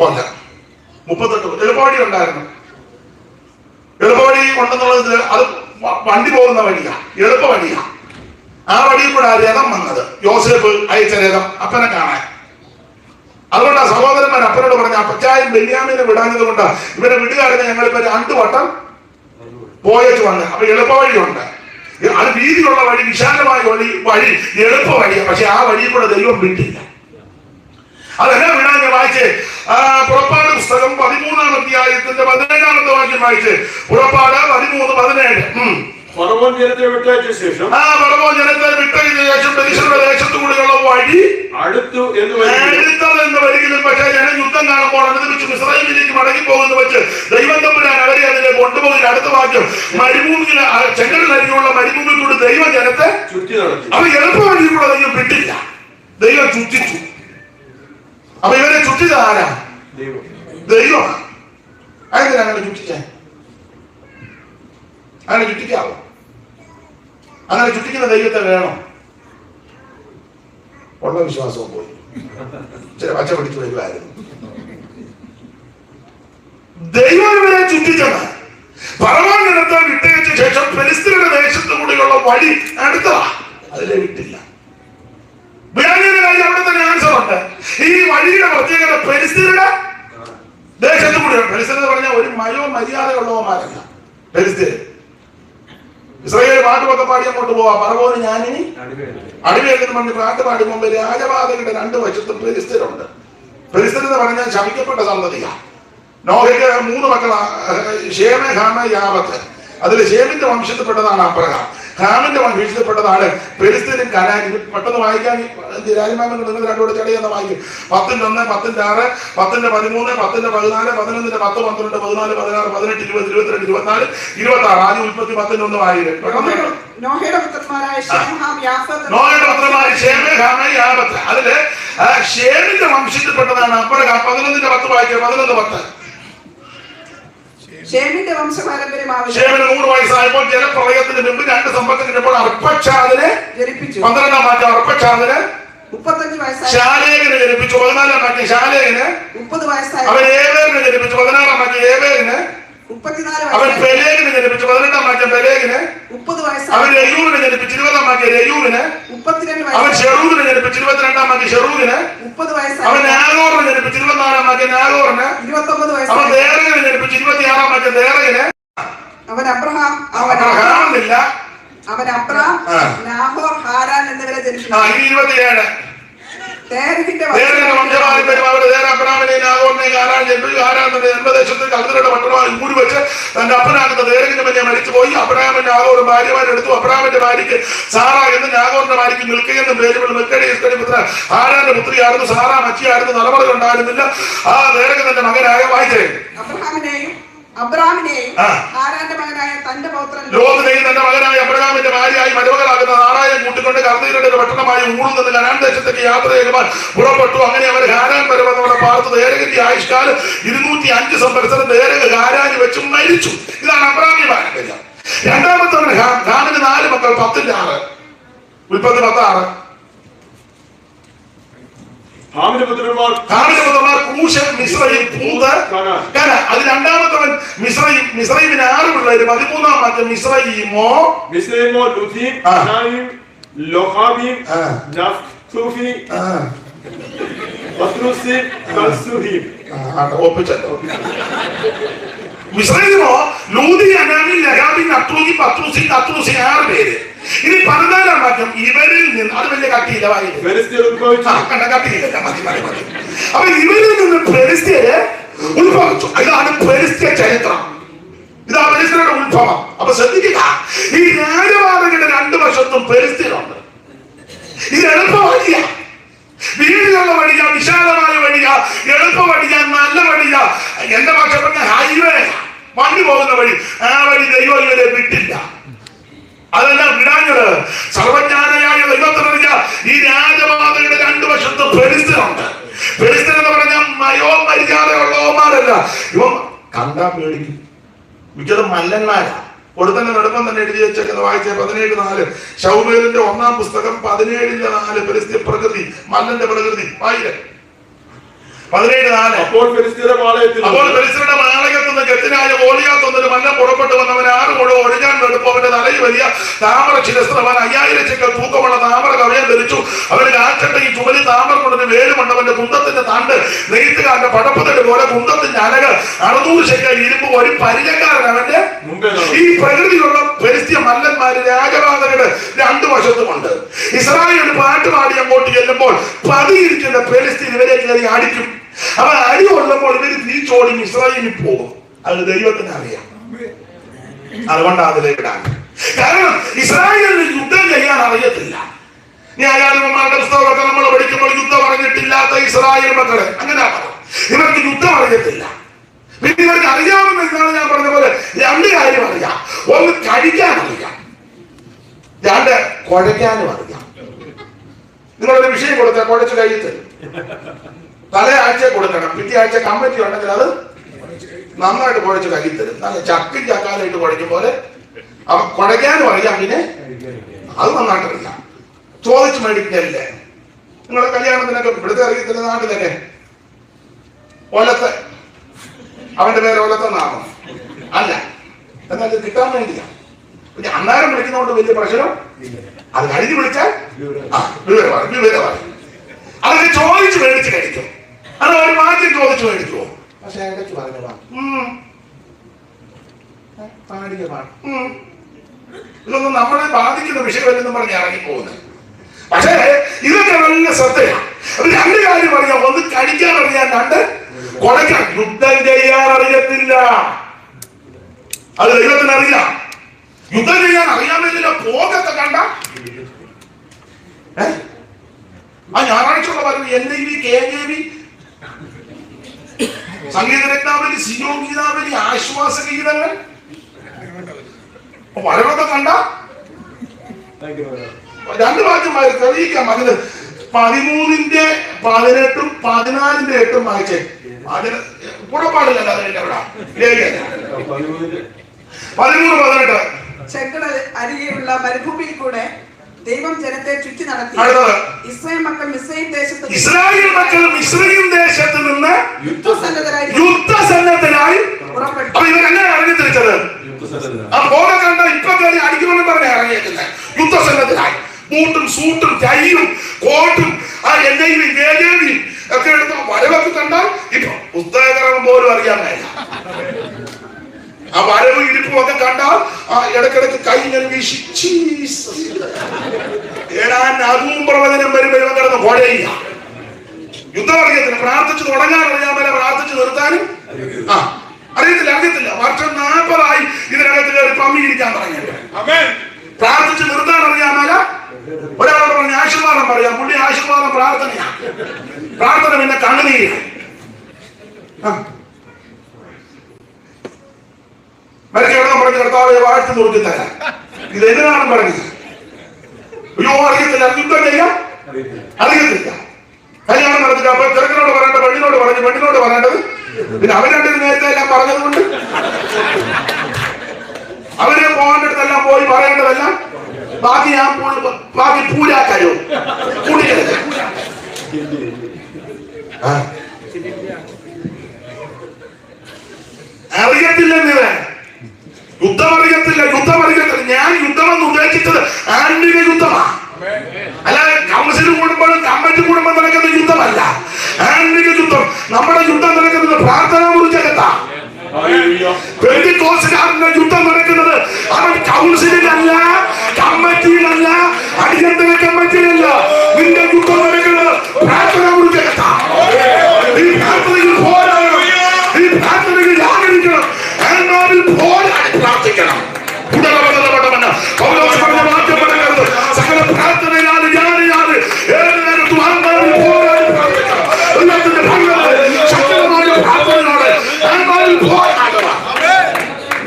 കൊല്ലം. 38 എളുപ്പവഴി ഉണ്ടായിരുന്നു. എളുപ്പവഴി ഉണ്ടെന്നുള്ളത് അത് വണ്ടി പോകുന്ന വഴിയാ, എളുപ്പ വഴിയാ. ആ വഴിയിൽ കൂടെ ആ രഥം വന്നത്, യോസേഫ് അയച്ച രഥം അപ്പനെ കാണാൻ. അതുകൊണ്ട് ആ സഹോദരന്മാർ അപ്പനോട് പറഞ്ഞ അപ്പച്ചായും ബെന്യാമീനെ വിടാഞ്ഞത് കൊണ്ട് ഇവരെ വിടുകയാണെങ്കിൽ ഞങ്ങളിപ്പോ 2 വട്ടം പോയച്ചു വന്ന്. അപ്പൊ എളുപ്പവഴിയുണ്ട്. അത് വീതിയുള്ള വഴി, വിശാലമായ വഴി എളുപ്പ വഴിയാണ്. പക്ഷെ ആ വഴിയിൽ കൂടെ ദൈവം വിട്ടില്ല. അതെല്ലാം വിടാൻ ഞാൻ വായിച്ചേ. പുറപ്പാട് പുസ്തകം 13-ാം അധ്യായത്തിന്റെ 17-ാമത്തെ വാക്യം വായിച്ചേ. പുറപ്പാട് 13:17. ഫറവോൻ ജനത്തെ വിട്ടയച്ച ശേഷം ദേശത്തു കൂടിയുള്ള വഴി അടുത്തു എന്ന് വരികിലും, പക്ഷേ ജനം യുദ്ധം കാണുമ്പോൾ അനുദമിച്ച് മിസ്രയീമിലേക്ക് മടങ്ങി പോകുന്നു വെച്ച് ദൈവം തമ്പുരാൻ അവരെ അതിനെ കൊണ്ടുപോകുന്ന അടുത്ത വാക്യം, മരുഭൂമിയിൽ ചെങ്കടലരികെയുള്ള മരുഭൂമിയിൽ കൂടി ദൈവം ജനത്തെ ചുറ്റി നടത്തി. അപ്പൊ എളുപ്പ വഴി കൂടെ ദൈവം വിട്ടില്ല, ദൈവം ചുറ്റിച്ചു. അപ്പൊ ഇവരെ ചുറ്റിച്ചത് ആരാ? ദൈവമാണ്. അതെന്തിനാ അങ്ങനെ ചുറ്റിച്ചേ? അങ്ങനെ ചുറ്റിക്കാവോ? അങ്ങനെ ചുറ്റിക്കുന്ന ദൈവത്തെ വേണം. ഉള്ള വിശ്വാസവും പോയി. ചില പച്ച പിടിച്ചു വരുമായിരുന്നു. ദൈവം ഇവരെ ചുറ്റിച്ചത് പറവാൻ നിലത്ത് വിട്ടയച്ച ശേഷം ഫെലിസ്ത്യരുടെ ദേശത്തു കൂടിയുള്ള വഴി അടുത്തതാ, അതിലെ വിട്ടില്ല. ബിലാലിയുടെ കാര്യം അവിടെ തന്നെ ആൻസർ ഉണ്ട്. ഈ വഴിയുടെ പ്രത്യേകത ഫെലിസ്ത്യരുടെ ദേശത്തു കൂടിയാണ്. ഫെലിസ്ത്യർ എന്ന് പറഞ്ഞാൽ ഒരു മര്യാദയുള്ളവന്മാരല്ല ഫെലിസ്ത്യര്. ഇസ്രായേൽ പാട്ടുമൊക്കെ പാടി അങ്ങോട്ട് പോവാ. പറവോന് ഞാനിനി അടിമയെന്ന് പറഞ്ഞ് പാട്ട് പാടി മുമ്പ് രാജപാതകളുടെ രണ്ടു വശത്തും ഫെലിസ്ത്യരുണ്ട്. ഫെലിസ്ത്യർ എന്ന് പറഞ്ഞാൽ ശപിക്കപ്പെട്ട സന്തതിയാണ്. നോഹയ്ക്ക് 3 മക്കളാ, ഷേമ, ഹാമ, യാവത്ത്. അതിൽ ഷേമിന്റെ വംശത്തിൽപ്പെട്ടതാണ് അബ്രഹാം. ഹാമിന്റെ വംശത്തിൽപ്പെട്ടതാണ് ഫെലിസ്ത്യരും കനാനും. പെട്ടെന്ന് വായിക്കാൻ രാജമാമൻ നിങ്ങൾ രണ്ടുകൂടെ ചടയെന്ന് വായിക്കും. 10:1, 10:6, 10:13, 10:14, 11:10, 10, 12, 14, 16, 18, 20, 22, 24, 26. ആദ്യം ഉൽപ്പത്തി 10:1 വായിക്കും. നോഹയുടെ പുത്രന്മാരായ ഷേം, ഹാം, യാഫത്ത്. അതില് ഷേമിന്റെ വംശത്തിൽപ്പെട്ടതാണ് അബ്രഹാം. 11:10 വായിക്കുക. 11:10. ഷേമിന്റെ വംശപാരമ്പര്യമാവില്ല. ഷേമിന് 100 വയസ്സായപ്പോൾ ജലപ്രളയത്തിന് മുമ്പ് 2 സമ്പത്തിനിപ്പോൾ അർപ്പച്ചാദിനെ ജനിപ്പിച്ചു. 12-ാം വാക്യം അർപ്പച്ചാദിന് 35 വയസ്സായി. ശാലേഖനെ ജനിപ്പിച്ചു. 14-ാം വാക്യം ശാലേഖന് 30 വയസ്സായി. അവൻ ഏബേറിനെ ജനിപ്പിച്ചു. 16-ാം വാക്യം ഏബേറിന് 34 അവൻ വയസ്സായി. പെലേഗിനെ ജനിപ്പിച്ചു. 18-ാം വാക്യം പെലേഗിന് 30 അവൻ വയസ്സായി. രെയൂവിനെ ജനിപ്പിച്ചു. 20-ാം വാക്യം രെയൂവിന് 32 അവൻ വയസ്സായി. ഷെറൂദിനെ ജനിപ്പിച്ചു. 22-ാം വാക്യം ഷെറൂദിന് 30 അവൻ വയസ്സായി. നാഗോറിനെ ജനിപ്പിച്ചു. 24-ാം വാക്യം നാഗോറിന് 29 അവൻ വയസ്സായി. ദേരകിനെ ജനിപ്പിച്ചു. 26-ാം വാക്യം ദേരകിന് അവൻ അബ്രഹാം, അബ്രഹാമില്ല അവൻ അബ്രാം, നാഹോർ, ഹാരാൻ എന്നിവരെ ജനിപ്പിച്ചു. 27 തേരഹിന്റെ വംശപാരമ്പര്യം അവരുടെ അബ്രാമിനെ നാഗോറിനെ ഹാരാൻ ജനിപ്പിച്ചു. ഹാരാൻ തന്റെ ജന്മദേശത്ത് കൽദരുടെ പട്ടണമായി ഊരി വെച്ച് തന്റെ അപ്പനാകുന്ന ദേരകിന്റെ മനെ മരിച്ചുപോയി. അബ്രാമിന്റെ നാഗോറും ഭാര്യമാരെടുത്തു. അബ്രാമിന്റെ ഭാര്യയ്ക്ക് സാറ എന്നും നാഗോറിന്റെ ഭാര്യയ്ക്ക് മിൽക്കയെന്നും പേരുകൾ മിൽക്കയുടെ പുത്രൻ ഹാരാന്റെ പുത്രിയായിരുന്നു. സാറ മച്ചിയായിരുന്നു. തലമുറ ഉണ്ടായിരുന്നില്ല. ആ ദേരകൻ തന്റെ മകനായ വായിച്ചേ അബ്രാമിനെയും ഹാരാന്റെ മകനായ തന്റെ പൗത്രൻ ലോത്തിനെയും തന്റെ മകനായ അബ്രഹാമിന്റെ ഭാര്യയായി മരുമകളാകുന്ന സാറായെ കൂട്ടിക്കൊണ്ട് കർദീരുടെ പട്ടണമായ ഊറിൽ നിന്ന് കനാൻ ദേശത്തേക്ക് യാത്ര ചെയ്യുവാൻ പുറപ്പെട്ടു. അങ്ങനെ അവർ ഹാരാൻ പരവതോടെ പാർത്തു. ദേരകന്റെ ആയുഷ്കാലം 205 സംവത്സരം ദേരക ഹാരാന് വെച്ച് മരിച്ചു. ഇതാണ് അബ്രാമിന്റെ പാരമ്പര്യം. രണ്ടാമത്തവൻ ഹാമിന് 4 മക്കൾ. 10:6 ഉൽപ്പത്തി 10:6. ഹാമിന്റെ പുത്രന്മാർ കൂശൻ, മിസ്രയീം, പൂത്, കന. അത് രണ്ടാമത്തവൻ മിസ്രയീം. മിസ്രയീമിന് 6 പിള്ളേര്. 13-ാം വാക്യം മിസ്രയീമോ ലുഥീം, അനായീം, ലോഹാബീം, നഫ്തൂഫി, പത്രുസി, കൽസുഹീം. ഒപ്പിച്ചല്ലോ. മിസ്രയീമോ ലൂദി, അനാമി, ലഹാബി, നഫ്തൂഫി, പത്രുസി, 6 പേര്. ഇനി 14-ാം വാക്യം ഇവരിൽ നിന്ന്, അത് വലിയ കട്ടിയില്ല വായില്ല, കട്ടിയില്ല. അപ്പൊ ഇവരിൽ നിന്ന് ഫെലിസ്ത്യരെ ഉത്ഭവിച്ചു. ഇതാണ് ഫെലിസ്ത്യ ചരിത്രം. ഇതാ ഫെലിസ്ത്യരുടെ ഉത്ഭവം. അപ്പൊ ശ്രദ്ധിക്കുക, ഈ രാജപാതകളുടെ 2 വശത്തും ഫെലിസ്ത്യരുണ്ട്. ഇത് എളുപ്പ വഴിയാ, വീടുകളുടെ വഴിയാ, വിശാലമായ വഴിയാ, എളുപ്പ വഴിയാ, നല്ല വഴിയാ. എന്റെ ഭാഷ പറഞ്ഞ ഹൈവേ, വണ്ടി പോകുന്ന വഴി. ആ വഴി ദൈവം ഇവരെ വിട്ടില്ല. അതെല്ലാം വിടാഞ്ഞത് സർവജ്ഞാനയായ ദൈവത്തിനറിയാം. ഈ രാജപാതയുടെ 2 വശത്തും ഫെലിസ്ത്യരുണ്ട്. ഫെലിസ്ത്യൻ എന്ന് പറഞ്ഞാൽ മര്യാദയുള്ളവന്മാരല്ല. ഇവൻ കണ്ടാ പേടിക്കും. മിക്കതും മല്ലന്മാരാ. കൊടുത്തന്നെ നെടുപ്പം തന്നെ എഴുതി വെച്ചേക്കുന്ന വായിച്ച 17:4 ശൗമേലിന്റെ 1-ാം പുസ്തകം 17:4 ഫെലിസ്ത്യ പ്രകൃതി, മല്ലന്റെ പ്രകൃതി വായില്ലേ. 17:4. അപ്പോൾ ഫെലിസ്ത്യരുടെ പാളയത്തിൽ നിന്ന് ഗത്തിനായ ഗോലിയാത്ത് എന്നൊരു മല്ലൻ പുറപ്പെട്ടു വന്നവൻ 6 മുഴം ഒഴുകാൻ എടുപ്പ്. അവന്റെ തലയിൽ വലിയ താമര ശിരസ്ത്രം. അവൻ 5000 ചെക്കൽ തൂക്കമുള്ള താമര കവയം ധരിച്ചു. അവന് കാറ്റട്ടയും ചുമലി താമര കൊണ്ടൊരു വേലുമുണ്ട്. അവന്റെ കുന്തത്തിന്റെ തണ്ട് നെയ്ത്തുകാരന്റെ പടപ്പുതട്ട് പോലെ. കുന്തത്തിന്റെ അലക് 600 ചെക്കൽ ഇരുമ്പ്. ഒരു പരിചയക്കാരൻ അവന്റെ. ഈ പ്രകൃതിയുള്ള ഫെലിസ്ത്യ മല്ലന്മാര് രാജപാതകളുടെ 2 വശത്തുമുണ്ട്. ഇസ്രായേൽ പാട്ട് പാടി അങ്ങോട്ട് ചെല്ലുമ്പോൾ പതിയിരിക്കുന്ന ഫെലിസ്ത്യൻ ഇവരെ കയറി അടിക്കും. അവ അടി കൊള്ളുമ്പോൾ ഇവര് തിരിച്ചോടി ഇസ്രായേലിൽ പോകും. അത് ദൈവത്തിന് അറിയാം. അതുകൊണ്ടാണ് അതിലേക്കിടാൻ. കാരണം ഇസ്രായേലിന് യുദ്ധം ചെയ്യാൻ അറിയത്തില്ല. ന്യായാധിപന്മാരുടെ പുസ്തകമൊക്കെ നമ്മൾ പഠിക്കുമ്പോൾ യുദ്ധം അറിഞ്ഞിട്ടില്ലാത്ത ഇസ്രായേൽ മക്കളെ അങ്ങനെ ഇവർക്ക് യുദ്ധം അറിയത്തില്ല. പിന്നെ ഇവർക്ക് അറിയാമെന്നാണ് ഞാൻ പറഞ്ഞ പോലെ 2 കാര്യം അറിയാം. ഒന്ന് കഴിക്കാൻ അറിയാം, 2 കുഴയ്ക്കാനും അറിയാം. നിങ്ങളൊരു വിഷയം കൊടുത്താൽ കുഴച്ച് കയ്യിൽ തരും. തലേ ആഴ്ച കൊടുക്കണം. പിറ്റേ ആഴ്ച കമ്മിറ്റി ഉണ്ടെങ്കിൽ അത് നന്നായിട്ട് കുഴച്ച് കയ്യിൽ തരും. നല്ല ചക്കും ചക്കാനായിട്ട് കുഴയ്ക്കും പോലെ കുഴയ്ക്കാനും അറിയാം. പിന്നെ അത് നന്നായിട്ട് അറിയാം. ചോദിച്ചു മേടിക്കല്ലേ. നിങ്ങളെ കല്യാണത്തിനൊക്കെ ഇവിടുത്തെ അറിയത്തില്ല, നാട്ടിലൊക്കെ ഒലത്ത്, അവന്റെ പേര് ഒലത്തെന്നാണോ? അല്ല, എന്നാൽ ഇത് കിട്ടാൻ വേണ്ടിയാ. പിന്നെ അന്നേരം വിളിക്കുന്നതുകൊണ്ട് വലിയ പ്രശ്നം. അത് കഴിഞ്ഞ് വിളിച്ചാൽ വിവരമായി അതൊക്കെ ചോദിച്ചു മേടിച്ച് കഴിക്കും. അത് ഒരു മാറ്റി ചോദിച്ചു മേടിക്കുമോ? പക്ഷെ ഇടയ്ക്ക് പറഞ്ഞ പാടിയ പാട്ട് ഇതൊന്നും നമ്മളെ ബാധിക്കുന്ന വിഷയമല്ലെന്ന് പറഞ്ഞ് ഇറങ്ങിപ്പോകുന്നത്. പക്ഷേ ഇതൊക്കെ നല്ല ശ്രദ്ധയാണ്. രണ്ട് കാര്യം പറയാം. ഒന്ന് കഴിക്കാൻ അറിയാൻ, രണ്ട് കൊടക്കാൻ. യുദ്ധം ചെയ്യാൻ അറിയത്തില്ല, അത് ദൈവത്തിന് അറിയാം. യുദ്ധം ചെയ്യാൻ അറിയാൻ വേണ്ടിയില്ല. പോകൊക്കെ കണ്ട ആ ഞായറാഴ്ചയുള്ള പറഞ്ഞു NIV, KJV, സംഗീത രത്നാവലി, സിയോൻ ഗീതാവലി, ആശ്വാസ ഗീതങ്ങൾ വരവൊക്കെ കണ്ട രണ്ട് വാക്യമായി തെളിയിക്കാം. അതിന് 13-ന്റെ 18-ഉം 14-ന്റെ 8-ഉം വായിച്ചേ. അതിന് പുറപ്പാടില്ലല്ലോ, അതിന്റെ അവിടെ 13-18. ചെങ്കടൽ അരികെയുള്ള മരുഭൂമിയിൽ കൂടെ ദൈവം ജനത്തെ ചുറ്റി നടത്തി. ഇസ്രായേൽ മക്കൾ മിസ്രയീം ദേശത്ത് നിന്ന് യുദ്ധസന്നദ്ധരായി പുറപ്പെട്ടു. അപ്പൊ ഇവരെങ്ങനെ ഇറങ്ങി തിരിച്ചത്? ആ പോകെ കണ്ട ഇപ്പൊ കയറി അടിക്കണമെന്ന് പറഞ്ഞ ഇറങ്ങിയേക്കുന്നത്. യുദ്ധസന്നദ്ധരായി ബൂട്ടും സൂട്ടും ടൈയും കോട്ടും ആ NIV, KJV ഒക്കെ എടുത്ത് വരവൊക്കെ കണ്ടാൽ ഇപ്പൊ പുസ്തകകരണം പോലും അറിയാൻ കഴിയില്ല. ആ വരവ് ഇരിപ്പും ഒക്കെ കണ്ടാൽ ആ ഇടക്കിടക്ക് കൈ ഇങ്ങനെ വീശി അതും പ്രവചനം വരുമ്പോ ഇവ കിടന്ന് കൊഴയില്ല. യുദ്ധം അറിയത്തില്ല, പ്രാർത്ഥിച്ച് തുടങ്ങാൻ അറിയാൻ മേലെ, പ്രാർത്ഥിച്ച് നിർത്താനും അറിയത്തില്ല. വർഷം 40 ഇതിനകത്ത് കയറി പമ്മിയിരിക്കാൻ തുടങ്ങിയത്. പ്രാർത്ഥിച്ച് നിർത്താൻ അറിയാൻ മേല. ഒരാളോട് പറഞ്ഞ ആശീർവാദം പറയാം. പുള്ളി ആശീർവാദം പ്രാർത്ഥനയാ. പ്രാർത്ഥന പിന്നെ കണ്ണുനീര്. മരിക്കണം പറഞ്ഞ് കർത്താവെ വാഴ്ത്തി നോക്കി തരാം. ഇത് എന്തിനാണ് പറഞ്ഞത്? അയ്യോ അറിയത്തില്ല, യുദ്ധം ചെയ്യാം അറിയത്തില്ല. കല്യാണം നടത്തില്ല. അപ്പൊ ചെറുക്കനോട് പറയേണ്ട, പെണ്ണിനോട് പറഞ്ഞു, പെണ്ണിനോട് പറയേണ്ടത്. പിന്നെ അവരുടെ നേരത്തെ എല്ലാം പറഞ്ഞത് കൊണ്ട് അവരെ പോകേണ്ടതെല്ലാം പോയി പറയേണ്ടതെല്ലാം ബാക്കി ബാക്കി പൂരാക്കാരോ കൂടിക്കരുത്. അറിയത്തില്ലെന്നേ, യുദ്ധം അറിയത്തില്ല. ഞാൻ യുദ്ധമെന്ന് ഉദ്ദേശിച്ചത് ആത്മീക യുദ്ധമാണ്. അല്ലാതെ കൗൺസിൽ കൂടുമ്പോഴും കമ്മിറ്റി കൂടുമ്പോൾ നടക്കുന്ന യുദ്ധമല്ല. ആത്മീക യുദ്ധം. നമ്മുടെ യുദ്ധം നടക്കുന്നത് പ്രാർത്ഥനാ മുറിക്കകത്താ. പെന്തിക്കോസ്തുകാരന്റെ യുദ്ധം നടക്കുന്നത് അവൻ കൗൺസിലിലല്ല, കമ്മിറ്റിയിലല്ല, അടിയന്തര കമ്മിറ്റിയിലല്ല. നിന്റെ യുദ്ധം നടക്കുന്നത് പ്രാർത്ഥനാ മുറിക്കകത്താ. ഈ പ്രാർത്ഥനയിൽ പോരാടണം, ഈ പ്രാർത്ഥനയിൽ ആഗ്രഹിക്കണം, ആത്മാവിൽ പോരാടി പ്രാർത്ഥിക്കണം. പൗലോസ് പറഞ്ഞ വാക്യം പറയുന്നത് സകല പ്രാർത്ഥനയിലാണ് ഞാനിയാണ് ഏത് നേരത്തും ആത്മാവിൽ പോരാടി പ്രാർത്ഥിക്കണം. എല്ലാത്തിന്റെ ശക്തമായ പ്രാർത്ഥനയോടെ ആത്മാവിൽ പോരാടണം.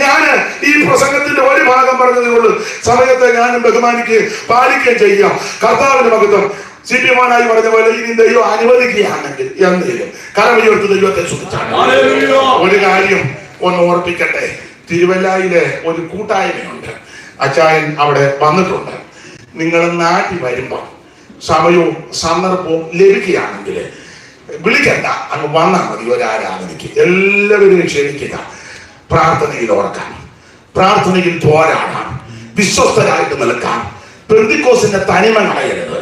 ഞാന് ഈ പ്രസംഗത്തിന്റെ ഒരു ഭാഗം പറഞ്ഞതുകൊണ്ട് സമയത്തെ ഞാനും ബഹുമാനിക്കുകയും പാലിക്കുകയും ചെയ്യാം. കർത്താവിന്റെ മഹത്വം. CPമാനായി പറഞ്ഞ പോലെ ഇനി ദൈവം അനുവദിക്കുകയാണെങ്കിൽ എന്തെങ്കിലും കരമുയർത്തി ദൈവത്തെ സ്തുതിച്ചാണ്. ഒരു കാര്യം ഒന്ന് ഓർപ്പിക്കട്ടെ. തിരുവല്ലയിലെ ഒരു കൂട്ടായ്മയുണ്ട്. അച്ചായൻ അവിടെ വന്നിട്ടുണ്ട്. നിങ്ങൾ നാട്ടിൽ വരുമ്പോൾ സമയവും സന്ദർഭവും ലഭിക്കുകയാണെങ്കിൽ വിളിക്കണ്ട, അങ്ങ് വന്നാൽ മതി. ഒരു ആരാധനയ്ക്ക് എല്ലാവരും ക്ഷണിക്കുക. പ്രാർത്ഥനയിൽ ഓർക്കാൻ, പ്രാർത്ഥനയിൽ പോരാടാൻ, വിശ്വസ്തരായിട്ട് നിൽക്കാൻ. പെന്തിക്കോസിന്റെ തനിമ കളയരുത്.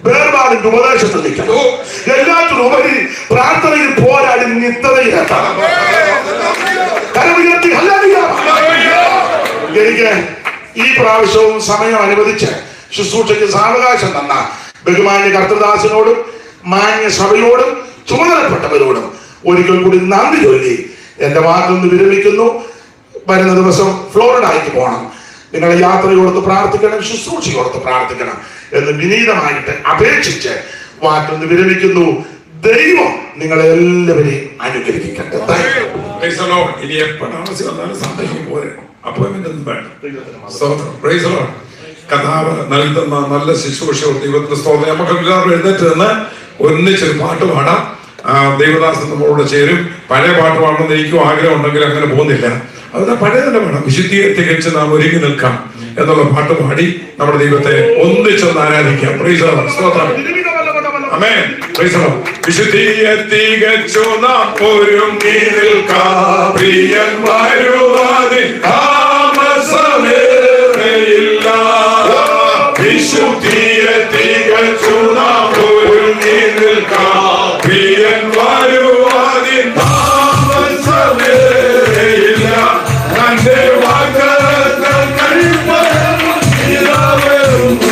വേർപാടിന്റെ ഉപദേശത്തിൽ നിൽക്കണം. എല്ലാത്തിനും ഉപരി പ്രാർത്ഥനയിൽ പോരാടി നിത്യതയിലെത്തണം. എനിക്ക് ഈ പ്രാവശ്യവും സമയം അനുവദിച്ച് ശുശ്രൂഷയ്ക്ക് സാവകാശം തന്ന ബഹുമാന്യ കർത്തൃദാസിനോടും മാന്യ സഭയോടും ചുമതലപ്പെട്ടവരോടും ഒരിക്കൽ കൂടി നന്ദി ചൊല്ലി എന്റെ വാക്കൊന്ന് വിരമിക്കുന്നു. വരുന്ന ദിവസം ഫ്ലോറിഡായിട്ട് പോകണം. നിങ്ങളെ യാത്രയോർത്ത് പ്രാർത്ഥിക്കണം, ശുശ്രൂഷയോർത്ത് പ്രാർത്ഥിക്കണം എന്ന് വിനീതമായിട്ട് അപേക്ഷിച്ച് വാക്കൊന്ന് വിരമിക്കുന്നു. ദൈവം നിങ്ങളെ എല്ലാവരെയും അനുഗ്രഹിക്കട്ടെ. ഇനി എപ്പോഴാണ് സന്ദേശം പോലെ അപ്പോയിന്റ്മെന്റ് ഒന്നും വേണം. കഥാവ് നൽകുന്ന നല്ല ശുശ്രൂഷയോട് ദൈവത്തിന്റെ സ്തോത്രം. നമുക്ക് എല്ലാവരും എഴുന്നേറ്റ് നിന്ന് ഒന്നിച്ചൊരു പാട്ട് പാടാം. ദൈവദാസൻ നമ്മളോട് ചേരും. പഴയ പാട്ട് പാടണമെന്ന് എനിക്കും ആഗ്രഹം ഉണ്ടെങ്കിൽ അങ്ങനെ പോകുന്നില്ല. അത് പഴയ തന്നെ വേണം. വിശുദ്ധിയെ തികച്ച് നാം ഒരുങ്ങി നിൽക്കാം എന്നുള്ള പാട്ട് പാടി നമ്മുടെ ദൈവത്തെ ഒന്നിച്ചൊന്ന് ആരാധിക്കാം. സ്തോത്രം. ആമേൻ. Praise the Lord. വിശുദ്ധിയെ തികച്ചു നാം ഒരുങ്ങി നിൽക്കാം. പ്രിയൻ വരുവാതിൻ താമസമേറെയില്ല. വിശുദ്ധിയെ തികച്ചു നാം ഒരുങ്ങി നിൽക്കാം. പ്രിയൻ വരുവാതിൻ താമസമേറെയില്ല. തന്റെ വാഗ്ദത്തങ്ങൾ നിറവേറുന്നു.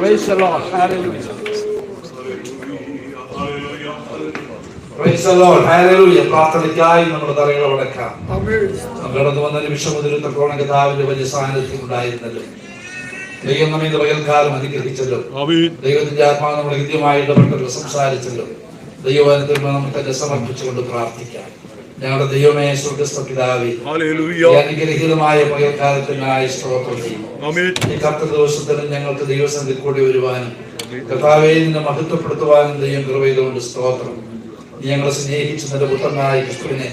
Praise the Lord. Hallelujah. Praise the Lord. Hallelujah. പ്രാർത്ഥനയ്ക്കായി നമ്മുടെ തലകളെ വണക്കാം. കടന്നു വന്ന നിമിഷം മുതൽ തക്കോണ കഥാവിന്റെ വലിയ സാന്നിധ്യം ഉണ്ടായിരുന്നല്ലോ. ദൈവം നമ്മെ ഇന്ന് പകൽക്കാലം അനുഗ്രഹിച്ചല്ലോ. ദൈവത്തിന്റെ ആത്മാവ് നമ്മളെ കൃത്യമായി ഇടപെട്ടല്ലോ, സംസാരിച്ചല്ലോ. ദൈവവചനത്തിൽ നമുക്ക് തന്നെ സമർപ്പിച്ചുകൊണ്ട് പ്രാർത്ഥിക്കാം. ഞങ്ങളുടെ ദൈവമേ, സ്വർഗ്ഗസ്ഥ പിതാവേ, ഈ അനുഗ്രഹീതമായ പകൽക്കാലത്തിനായി സ്തോത്രം ചെയ്യുന്നു. ഈ കർത്തൃ ദിവസത്തിലും ഞങ്ങൾക്ക് ദൈവസന്നിധിയിൽ കൂടി വരുവാനും കർത്താവേ നിന്നെ മഹത്വപ്പെടുത്തുവാനും ദൈവം കൃപ ചെയ്തുകൊണ്ട് സ്തോത്രം. നീ ഞങ്ങളെ സ്നേഹിച്ച് നിന്റെ പുത്രനായ ക്രിസ്തുവിനെ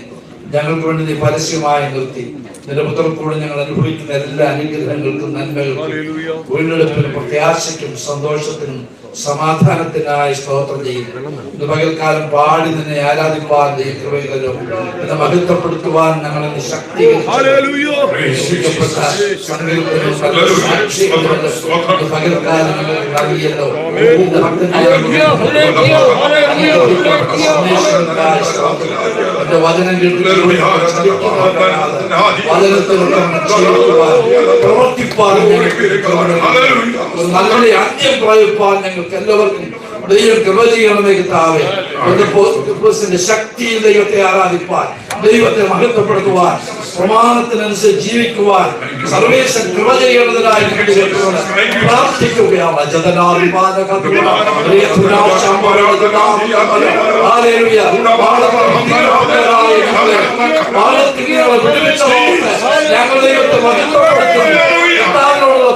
ഞങ്ങൾക്ക് വേണ്ടി നീ പരസ്യമായി നിർത്തി. നിന്റെ പുത്രൻ കൂടെ ഞങ്ങൾ അനുഭവിക്കുന്ന എല്ലാ അനുഗ്രഹങ്ങൾക്കും നന്മകൾക്കും വീണ്ടെടുപ്പിനും പ്രത്യാശയ്ക്കും സന്തോഷത്തിനും സമാധാനത്തിനായി സ്തോത്രം ചെയ്യുന്നു. ഇന്ന് പകൽക്കാലം പാടി നിന്നെ ആരാധിപ്പാൻ കൃപയിലോ നിന്നെ മഹത്വപ്പെടുത്തുവാൻ ഞങ്ങളെ വചനം പ്രവർത്തിപ്പാൻ നല്ലൊരു അന്ത്യം പ്രാപിപ്പാൻ ഞങ്ങൾക്ക് എല്ലാവർക്കും ദൈവം കൃപ ചെയ്യണമേ കർത്താവേ. ശക്തിയിൽ ദൈവത്തെ ആരാധിപ്പാൻ, ദൈവത്തെ മഹത്വപ്പെടുത്തുവാൻ, പ്രമാണത്തിനനുസരിച്ച് ജീവിക്കുവാൻ സർവേശ്വരൻ കൃപ ചെയ്യേണ്ടതിനായി പ്രാർത്ഥിക്കുകയാണ്. ഞങ്ങൾ ദൈവത്തെ മഹത്വപ്പെടുത്തുന്നു.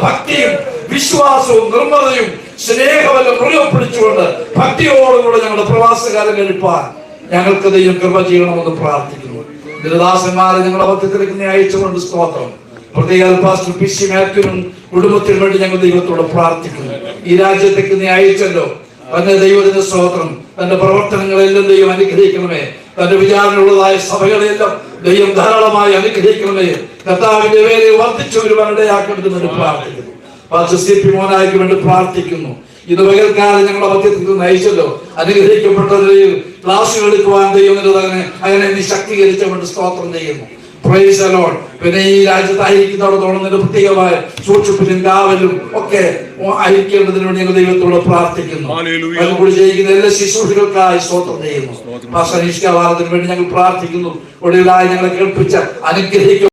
ഭക്തിയും വിശ്വാസവും നിർമ്മതയും സ്നേഹമെല്ലാം മുറുകെ പിടിച്ചുകൊണ്ട് ഭക്തിയോടുകൂടെ ഞങ്ങളുടെ പ്രവാസകാലം കഴിപ്പാൻ ഞങ്ങൾക്ക് ദൈവം കൃപ ചെയ്യണമെന്ന് പ്രാർത്ഥിക്കുന്നു. ദുരിതാസന്മാരെ ഞങ്ങളുടെ മധ്യത്തിലേക്ക് നീ അയച്ചുകൊണ്ട് സ്തോത്രം. പ്രത്യേക പാസ്റ്റർ പി സി മാത്യുവിനും കുടുംബത്തിനു വേണ്ടി ഞങ്ങൾ ദൈവത്തോട് പ്രാർത്ഥിക്കുന്നു. ഈ രാജ്യത്തേക്ക് നീ അയച്ചല്ലോ, തന്റെ ദൈവത്തിന്റെ സ്തോത്രം. തന്റെ പ്രവർത്തനങ്ങളെല്ലാം ദൈവം അനുഗ്രഹിക്കണമേ. തന്റെ വിചാരണയുള്ളതായ സഭകളെല്ലാം ദൈവം ധാരാളമായി അനുഗ്രഹിക്കണമേ. കർത്താവിന്റെ വേലയെ വർദ്ധിച്ചു വരുവാനിടയാക്കണമെന്ന് പ്രാർത്ഥിക്കുന്നു. മോനായിക്ക് വേണ്ടി പ്രാർത്ഥിക്കുന്നു. ഇത് പകൽക്കാലം ഞങ്ങളുടെ മധ്യത്തിൽ നയിച്ചല്ലോ, അനുഗ്രഹിക്കപ്പെട്ടവരിൽ ക്ലാസുകൾ എടുക്കുവാൻ ദൈവം അങ്ങനെ നീ ശക്തീകരിച്ചുകൊണ്ട് സ്തോത്രം ചെയ്യുന്നു. Praise the Lord. പിന്നെ ഈ രാജ്യത്തായിരിക്കുന്നതോടൊപ്പം നിന്റെ പ്രത്യേകമായ സൂക്ഷിപ്പിലും കാവലും ഒക്കെ അയക്കേണ്ടതിന് വേണ്ടി ഞങ്ങൾ ദൈവത്തോട് പ്രാർത്ഥിക്കുന്നു. അതുകൂടി ചെയ്യുന്ന എല്ലാ ശുശ്രൂഷകൾക്കായി സ്തോത്രം ചെയ്യുന്നു. ഭാഷ നിഷ്കാവാദത്തിന് വേണ്ടി ഞങ്ങൾ പ്രാർത്ഥിക്കുന്നു. ഒടുവിലായി ഞങ്ങളെ കേൾപ്പിച്ച അനുഗ്രഹിക്കും